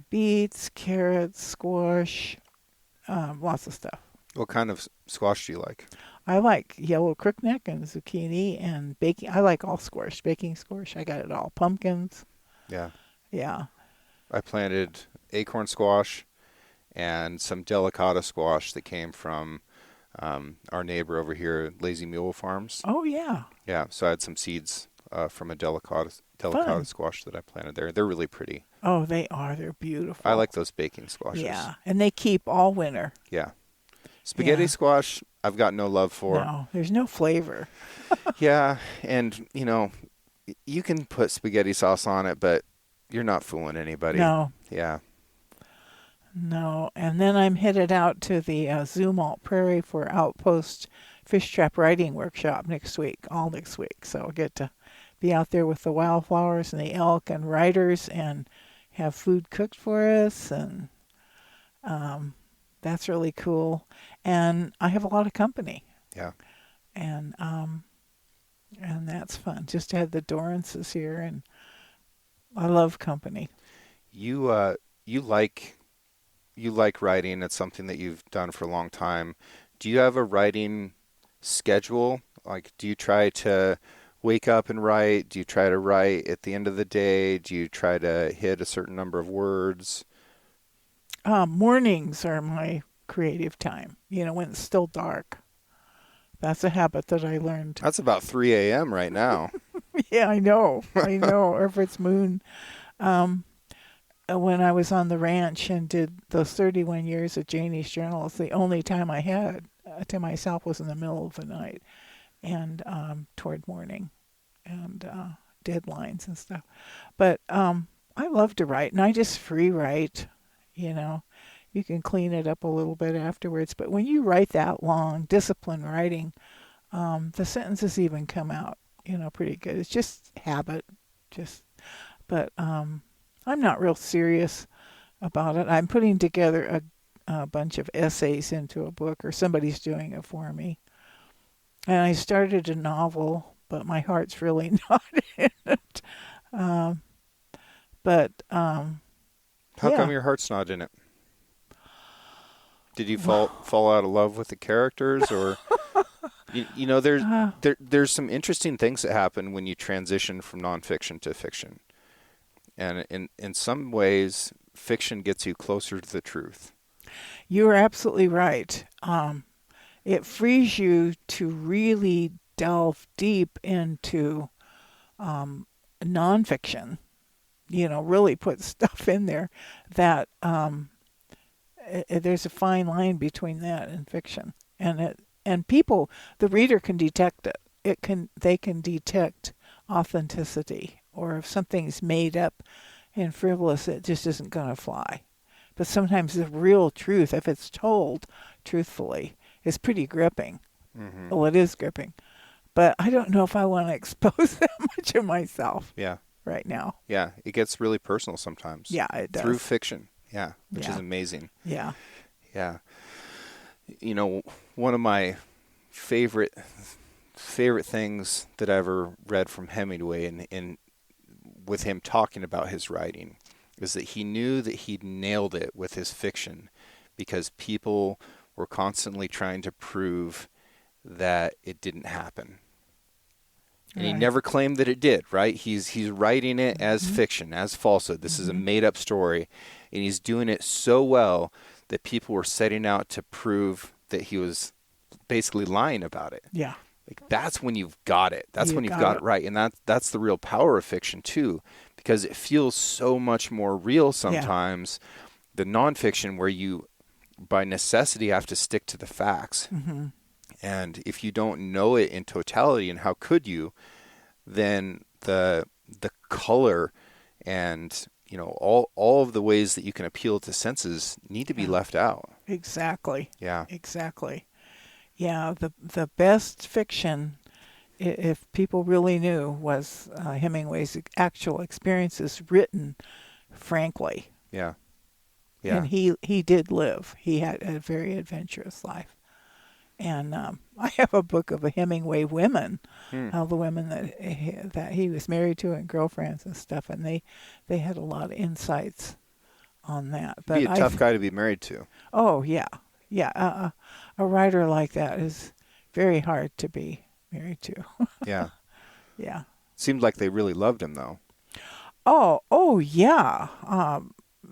beets, carrots, squash, lots of stuff. What kind of squash do you like? I like yellow crookneck and zucchini and baking. I like all squash, baking squash. I got it all. Pumpkins. Yeah, Yeah. I planted acorn squash and some delicata squash that came from our neighbor over here, Lazy Mule Farms. Oh yeah. Yeah, so I had some seeds from a delicata Fun. squash that I planted there. They're really pretty. Oh, they are. They're I beautiful. like those baking squashes. Yeah, and they keep all winter. Yeah. Spaghetti Yeah. squash, I've got no love for. No, there's no flavor. Yeah, and you can put spaghetti sauce on it, but you're not fooling anybody. No, Yeah. no. And then I'm headed out to the Zumwalt Prairie for Outpost Fish Trap Riding Workshop next week, all next week. So I'll get to be out there with the wildflowers and the elk and riders and have food cooked for us. And um, that's really cool. And I have a lot of company. Yeah. And that's fun. Just to have the Dorances here, and I love company. You like writing. It's something that you've done for a long time. Do you have a writing schedule? Like, do you try to wake up and write? Do you try to write at the end of the day? Do you try to hit a certain number of words? Mornings are my creative time. When it's still dark. That's a habit that I learned. That's about 3 a.m. right now. Yeah, I know. I know. Or if it's moon. Um, when I was on the ranch and did those 31 years of Janie's journal, it's the only time I had to myself was in the middle of the night and toward morning and deadlines and stuff. But I love to write, and I just free write. You know, you can clean it up a little bit afterwards. But when you write that long, disciplined writing, the sentences even come out, pretty good. It's just habit, just. But I'm not real serious about it. I'm putting together a bunch of essays into a book, or somebody's doing it for me. And I started a novel, but my heart's really not in it. Um, but How come yeah, your heart's not in it? Did you fall well, fall out of love with the characters, or There's Uh, there's some interesting things that happen when you transition from nonfiction to fiction, and in some ways, fiction gets you closer to the truth. you're absolutely right. It frees you to really delve deep into nonfiction. Really put stuff in there that there's a fine line between that and fiction, and people, the reader can detect it. They can detect authenticity, or if something's made up and frivolous, it just isn't going to fly. But sometimes the real truth, if it's told truthfully, is pretty gripping. Hmm. Well, it is gripping, but I don't know if I want to expose that much of myself Yeah, right now. yeah, it gets really personal sometimes Yeah, it through does. fiction. Yeah, which is Yeah, amazing. yeah. Yeah, you know, one of my favorite things that I ever read from Hemingway, and with him talking about his writing, is that he knew that he'd nailed it with his fiction because people were constantly trying to prove that it didn't happen. And he Right. never claimed that it did, right? He's writing it as Mm-hmm. fiction, as falsehood. This is a Mm-hmm. made up story, and he's doing it so well that people were setting out to prove that he was basically lying about it. Yeah, Like that's when you've got it. That's you when you've got got it. it right. And that's the real power of fiction too, because it feels so much more real Yeah. sometimes than nonfiction where you by necessity have to stick to the facts. Mm-hmm. And if you don't know it in totality, and how could you, then the color and all of the ways that you can appeal to senses need to be Yeah. left out. Exactly. Yeah. Exactly. Yeah. The best fiction, if people really knew, was Hemingway's actual experiences written frankly. Yeah. And Yeah. he did live. He had a very adventurous life. And I have a book of Hemingway women, Hmm. all the women that he was married to and girlfriends and stuff, and they had a lot of insights on that. Be But a tough guy to be married to. oh yeah, yeah, a writer like that is very hard to be married to. Yeah. Yeah. Seemed like they really loved him though. Oh yeah.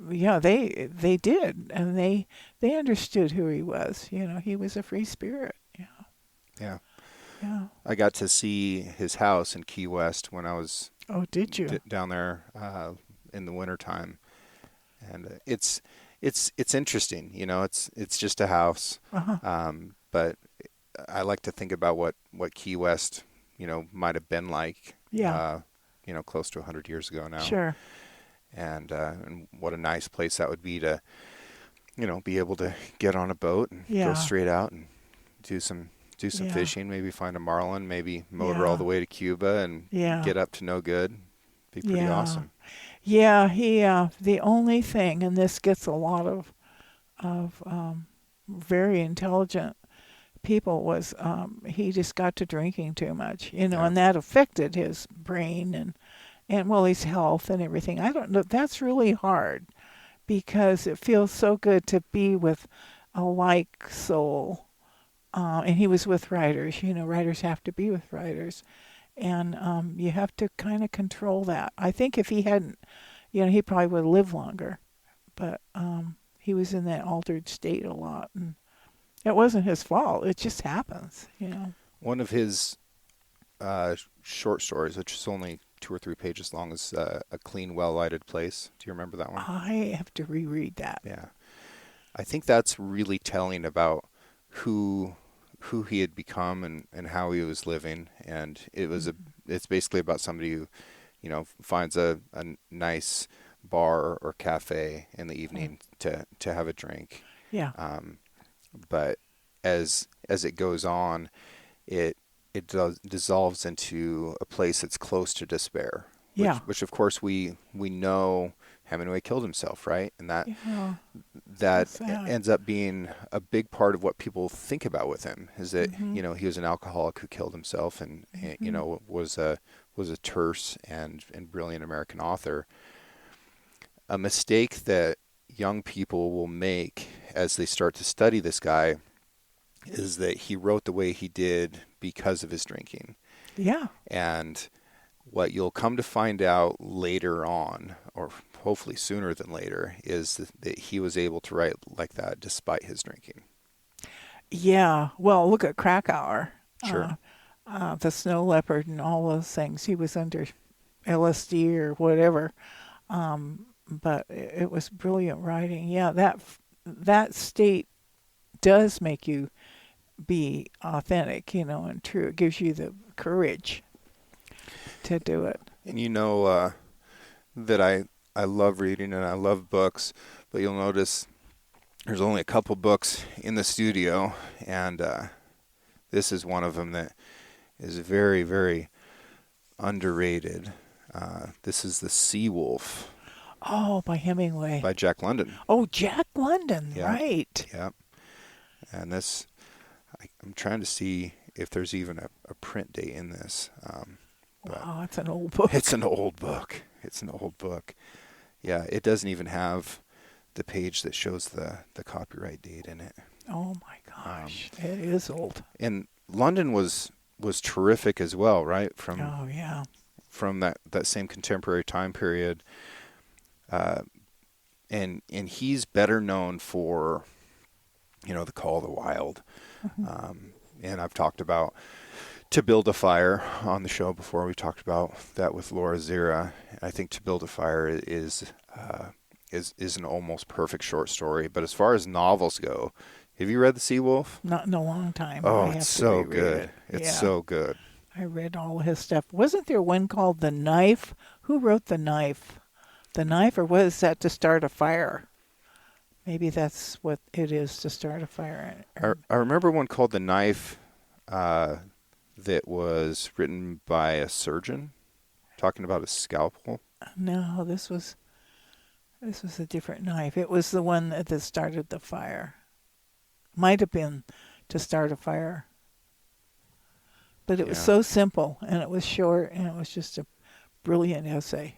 Yeah, they did, and they understood who he was. He was a free spirit. Yeah, Yeah. yeah. I got to see his house in Key West when I was Oh, did you? down there in the wintertime. And it's interesting. It's just a house. Uh-huh. But I like to think about what Key West, might have been like, Yeah, close to 100 years ago now. sure. And what a nice place that would be to, be able to get on a boat and go Yeah, straight out and do some yeah, fishing, maybe find a marlin, maybe motor all yeah, the way to Cuba and yeah, get up to no good. Be pretty yeah, awesome. yeah. The only thing, and this gets a lot of very intelligent people, was he just got to drinking too much, Yeah. and that affected his brain and well, his health and everything. I don't know. That's really hard because it feels so good to be with a like soul. And he was with writers. Writers have to be with writers, and you have to kind of control that. I think if he hadn't, he probably would have lived longer. But he was in that altered state a lot, and it wasn't his fault. It just happens. One of his short stories, which is only 2 or 3 pages long, is A Clean, Well-Lighted Place. Do you remember that one? I have to reread that. Yeah. I think that's really telling about who he had become and how he was living. And it's basically about somebody who, finds a nice bar or cafe in the Oh, evening to have a drink. yeah, Um, but as it goes on, it dissolves into a place that's close to despair, which yeah, which of course we know Hemingway killed himself, right? And that yeah. So that sad. ends up being a big part of what people think about with him is that Mhm. he was an alcoholic who killed himself and Mhm. was a terse and brilliant American author. A mistake that young people will make as they start to study this guy is that he wrote the way he did because of his drinking. Yeah. And what you'll come to find out later on, or hopefully sooner than later, is that he was able to write like that despite his drinking. Yeah. Well, look at Krakauer, Sure. the snow leopard, and all those things. He was under LSD or whatever, but it was brilliant writing. Yeah, that state does make you be authentic, and true. It gives you the courage to do it. And that I love reading and I love books, but you'll notice there's only a couple books in the studio, and this is one of them that is very, very underrated. This is The Sea Wolf Oh, by Hemingway. by Jack London. Oh, Jack London, Yeah. right. Yeah. And I'm trying to see if there's even a print date in this. But Wow, that's an old book. it's an old book. Yeah, it doesn't even have the page that shows the copyright date in it. Oh my gosh, it is old. And London was terrific as well, right? Oh yeah. From that same contemporary time period. And he's better known for, The Call of the Wild. And I've talked about To Build a Fire on the show before. We talked about that with Laura Zira. I think To Build a Fire is an almost perfect short story. But as far as novels go, have you read The Sea Wolf? Not in a long time. Oh, I have it's to so reread good. it. It's Yeah. so good. I read all his stuff. Wasn't there one called The Knife? Who wrote The Knife? The Knife, or was that To Start a Fire? Maybe that's what it is, to start a fire. I remember one called The Knife that was written by a surgeon talking about a scalpel. No, this was a different knife. It was the one that started the fire. Might have been To Start a Fire. But it was so simple, and it was short, and it was just a brilliant essay.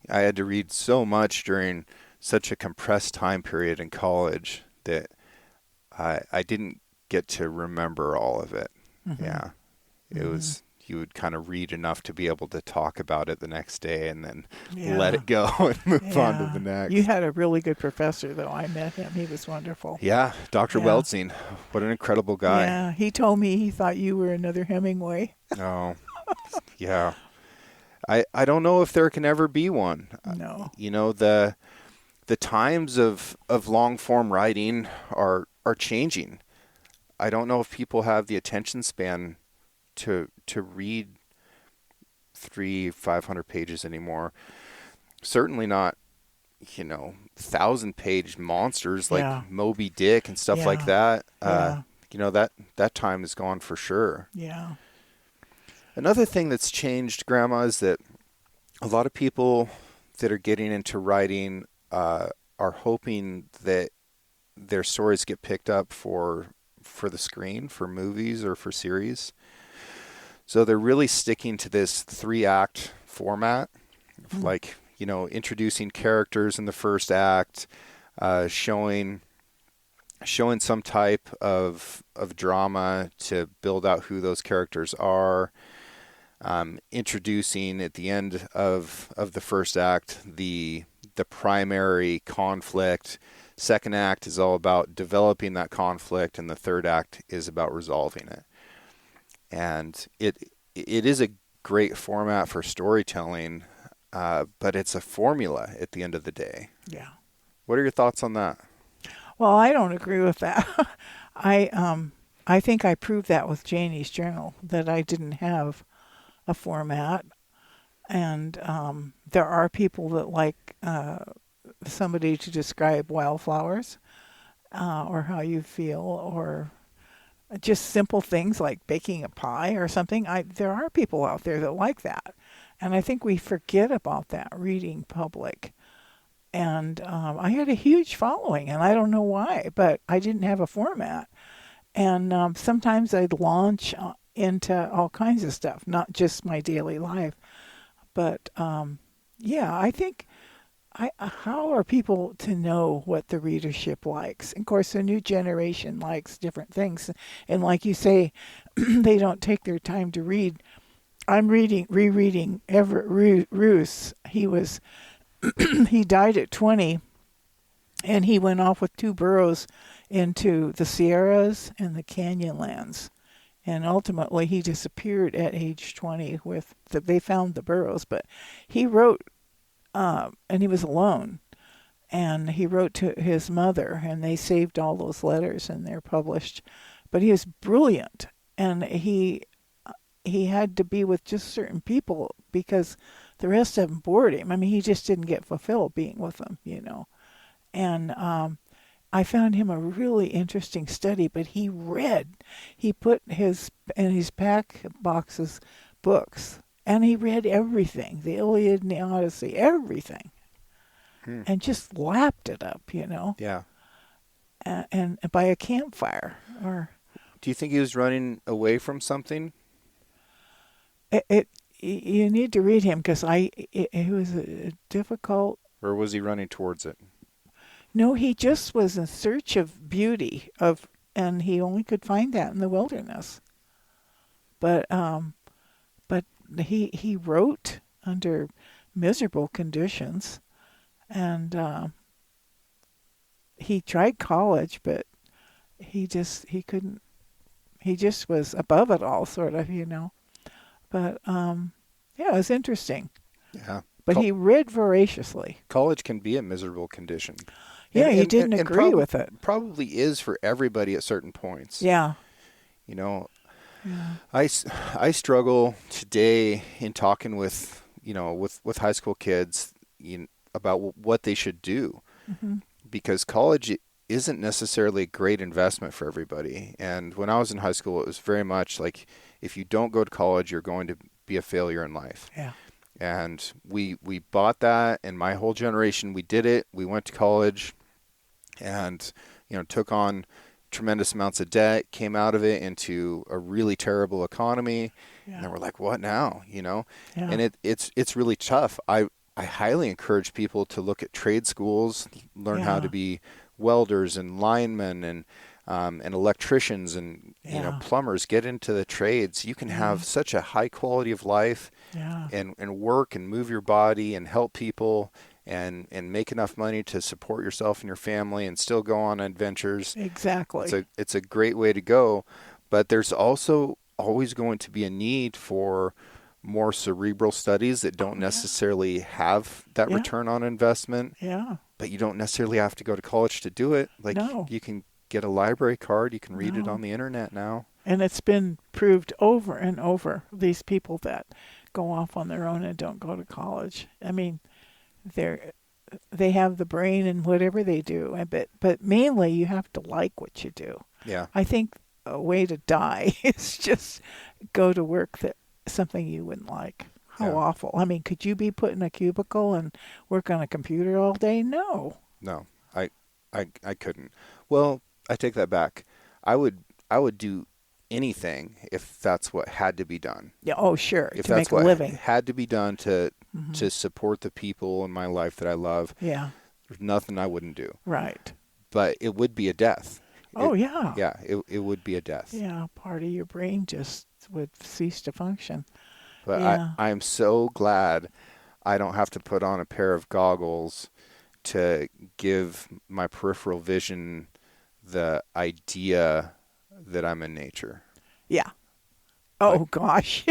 I had to read so much during such a compressed time period in college that I didn't get to remember all of it. Mm-hmm. Yeah. It was, you would kind of read enough to be able to talk about it the next day and then let it go and move on to the next. You had a really good professor, though. I met him. He was wonderful. Yeah, Dr. Yeah. Weltzing. What an incredible guy. Yeah, he told me he thought you were another Hemingway. Oh, yeah. I don't know if there can ever be one. No. The times of long form writing are changing. I don't know if people have the attention span to read 500 pages anymore. Certainly not, 1,000-page monsters like Moby Dick and stuff like that. That time is gone for sure. Yeah. Another thing that's changed, Grandma, is that a lot of people that are getting into writing are hoping that their stories get picked up for the screen, for movies or for series. So they're really sticking to this 3-act format, like, introducing characters in the first act, showing some type of drama to build out who those characters are, introducing at the end of the first act the primary conflict. Second act is all about developing that conflict, and the third act is about resolving it. And it is a great format for storytelling, but it's a formula at the end of the day. Yeah. What are your thoughts on that? Well, I don't agree with that. I think I proved that with Janie's journal, that I didn't have a format. And there are people that like somebody to describe wildflowers or how you feel, or just simple things like baking a pie or something. There are people out there that like that. And I think we forget about that reading public. And I had a huge following, and I don't know why, but I didn't have a format. And sometimes I'd launch into all kinds of stuff, not just my daily life. But I think how are people to know what the readership likes? Of course, the new generation likes different things, and like you say, they don't take their time to read. I'm rereading Everett Roos. He died at 20, and he went off with 2 burros into the Sierras and the Canyonlands. And ultimately, he disappeared at age 20. They found the burros, but he wrote, and he was alone. And he wrote to his mother, and they saved all those letters, and they're published. But he was brilliant, and he had to be with just certain people because the rest of them bored him. I mean, he just didn't get fulfilled being with them. And I found him a really interesting study, but he read. He put in his pack boxes books, and he read everything, the Iliad and the Odyssey, everything, and just lapped it up. Yeah. And by a campfire. Or Do you think he was running away from something? you need to read him because it was a difficult. Or was he running towards it? No, he just was in search of beauty and he only could find that in the wilderness. But he wrote under miserable conditions, and he tried college, but he couldn't. He just was above it all, sort of. But yeah, it was interesting. Yeah. But he read voraciously. College can be a miserable condition. Yeah, he didn't agree with it. Probably is for everybody at certain points. Yeah. Yeah. I struggle today in talking with high school kids about what they should do, because college isn't necessarily a great investment for everybody. And when I was in high school, it was very much like, if you don't go to college, you're going to be a failure in life. Yeah. And we bought that, and my whole generation, we did it. We went to college and took on tremendous amounts of debt, came out of it into a really terrible economy. Yeah. And then we're like, what now? Yeah. And it's really tough. I highly encourage people to look at trade schools, learn how to be welders and linemen and electricians and plumbers. Get into the trades. You can have such a high quality of life, and work and move your body and help people and make enough money to support yourself and your family and still go on adventures. Exactly. It's a great way to go, but there's also always going to be a need for more cerebral studies that don't necessarily have that return on investment. Yeah. But you don't necessarily have to go to college to do it. Like, you can get a library card, you can read it on the internet now. And it's been proved over and over, these people that go off on their own and don't go to college. I mean, they have the brain in whatever they do, but mainly you have to like what you do. Yeah. I think a way to die is just go to work something you wouldn't like. How awful. I mean, could you be put in a cubicle and work on a computer all day? No. No, I couldn't. Well, I take that back. I would do anything if that's what had to be done. Yeah. Oh, sure. If to that's make a what living. had to be done to support the people in my life that I love. Yeah. There's nothing I wouldn't do. Right. But it would be a death. Yeah. Yeah, it would be a death. Yeah, part of your brain just would cease to function. But I'm so glad I don't have to put on a pair of goggles to give my peripheral vision the idea that I'm in nature. Yeah. Oh, gosh.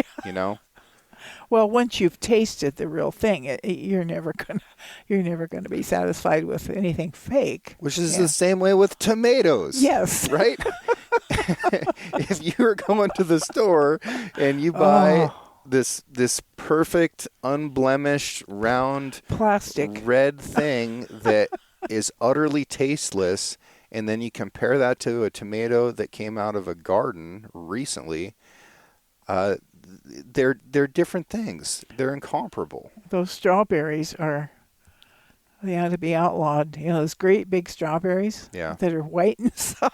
Well, once you've tasted the real thing, you're never gonna be satisfied with anything fake. Which is the same way with tomatoes. Yes. Right? If you were going to the store and you buy this perfect, unblemished, round, plastic red thing that is utterly tasteless, and then you compare that to a tomato that came out of a garden recently, they're different things. They're incomparable. Those strawberries they ought to be outlawed. Those great big strawberries that are white inside.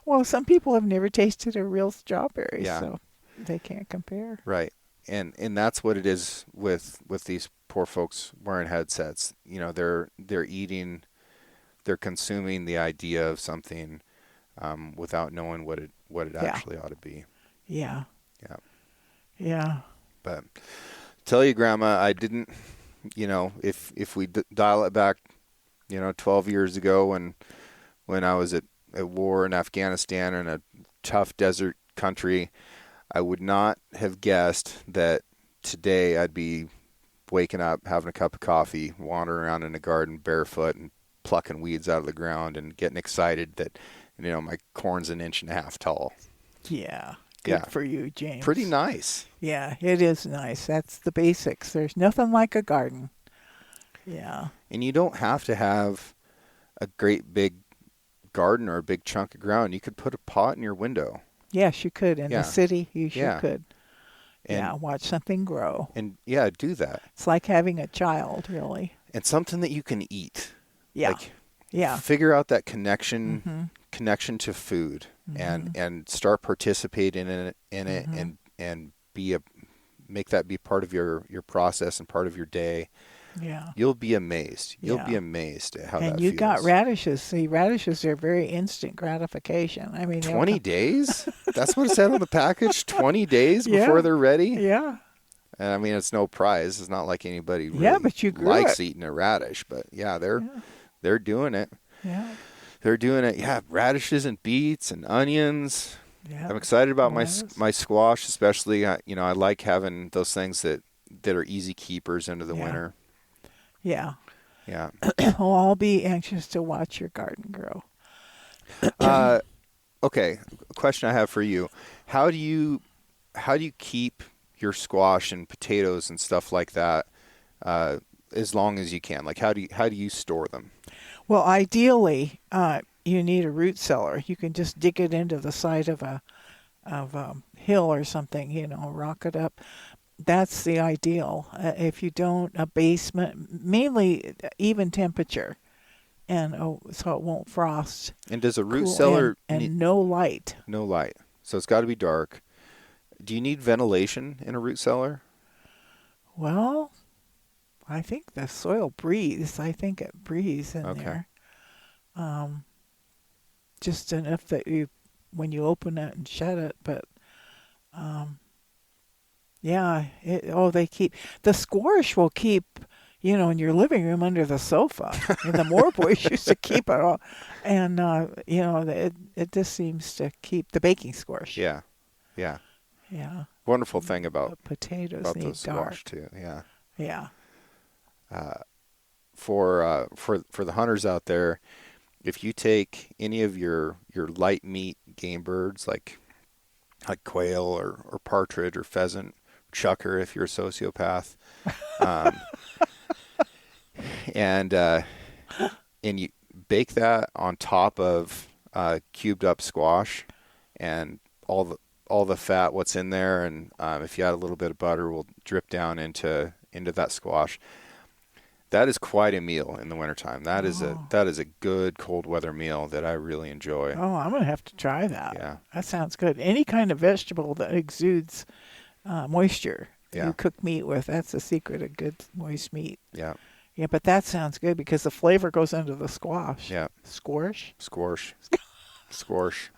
Well, some people have never tasted a real strawberry, so they can't compare. Right. and that's what it is with these poor folks wearing headsets. You know, they're eating, they're consuming the idea of something without knowing what it Yeah. actually ought to be. Yeah. Yeah. Yeah. But tell you, Grandma, I didn't. You know, if we dial it back, 12 years ago when I was at war in Afghanistan in a tough desert country, I would not have guessed that today I'd be waking up, having a cup of coffee, wandering around in the garden barefoot and plucking weeds out of the ground and getting excited that, my corn's an inch and a half tall. Yeah. Good Yeah. for you, James. Pretty nice. Yeah, it is nice. That's the basics. There's nothing like a garden. Yeah. And you don't have to have a great big garden or a big chunk of ground. You could put a pot in your window. Yes, you could. In Yeah. the city, you sure Yeah. could. And, Yeah, watch something grow. And yeah, do that. It's like having a child, really. And something that you can eat. Yeah. Like, Yeah. figure out that connection Mm-hmm. to food Mm-hmm. and start participating in it Mm-hmm. and make that be part of your process and part of your day. Yeah. You'll be amazed. You'll Yeah. be amazed at how And that you feels. got radishes. See, radishes are very instant gratification. I mean, 20 days? That's what it said on the package? 20 days Yeah. before they're ready? Yeah. And I mean, it's no prize. It's not like anybody really Yeah, but you grew likes it. eating a radish. But yeah, Yeah. they're doing it. Yeah. They're doing it. Yeah, radishes and beets and onions. Yeah. I'm excited about Lettuce. my squash, especially. I like having those things that are easy keepers into the Yeah. winter. Yeah. Yeah. Well, I'll be anxious to watch your garden grow. Okay. A question I have for you: How do you keep your squash and potatoes and stuff like that as long as you can? Like, how do you store them? Well, ideally, you need a root cellar. You can just dig it into the side of a hill or something, rock it up. That's the ideal. If you don't, a basement, mainly even temperature, and so it won't frost. And does a root Cool cellar and need no light. no light? So it's got to be dark. Do you need ventilation in a root cellar? Well, I think the soil breathes. I think it breathes in Okay. there. Just enough that when you open it and shut it, but yeah, they keep the squash will keep, in your living room under the sofa. And the Moore boys used to keep it all, and it just seems to keep the baking squash. Yeah. Yeah. Yeah. Wonderful thing The about potatoes need those dark. squash too. Yeah. Yeah. For the hunters out there, if you take any of your light meat game birds like quail or partridge or pheasant, chucker if you're a sociopath, and you bake that on top of cubed up squash and all the fat what's in there, and if you add a little bit of butter, will drip down into that squash. That is quite a meal in the wintertime. That is a good cold weather meal that I really enjoy. Oh, I'm gonna have to try that. Yeah. That sounds good. Any kind of vegetable that exudes moisture, Yeah. you cook meat with. That's the secret of good moist meat. Yeah. Yeah, but that sounds good because the flavor goes into the squash. Yeah. Squash. Squash. Squash.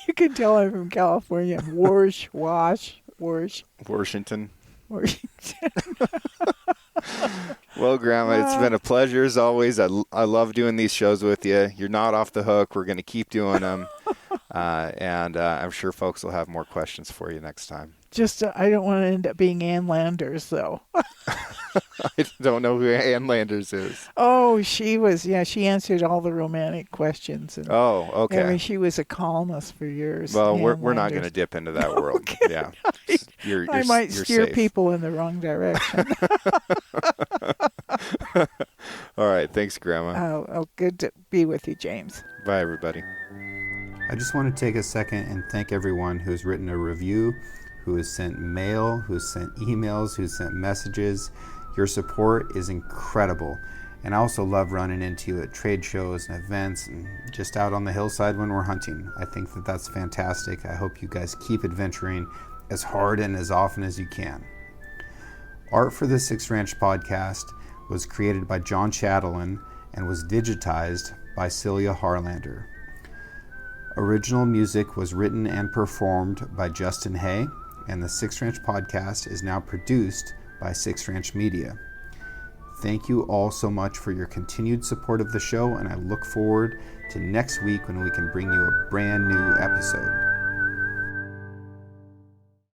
You can tell I'm from California. Wash. Washington. Washington. Well, Grandma, it's been a pleasure as always. I love doing these shows with you. You're not off the hook. We're going to keep doing them. And I'm sure folks will have more questions for you next time. Just, I don't want to end up being Ann Landers, though. I don't know who Ann Landers is. Oh, she answered all the romantic questions. And, Oh, okay. I mean, she was a columnist for years. Well, Ann we're not going to Landers. dip into that world. Okay. Yeah. You're I might you're steer safe. people in the wrong direction. All right. Thanks, Grandma. Good to be with you, James. Bye, everybody. I just want to take a second and thank everyone who's written a review, who has sent mail, who has sent emails, who's sent messages. Your support is incredible. And I also love running into you at trade shows and events and just out on the hillside when we're hunting. I think that that's fantastic. I hope you guys keep adventuring as hard and as often as you can. Art for the Six Ranch podcast was created by John Chatelain and was digitized by Celia Harlander. Original music was written and performed by Justin Hay, and the Six Ranch podcast is now produced by Six Ranch Media. Thank you all so much for your continued support of the show, and I look forward to next week when we can bring you a brand new episode.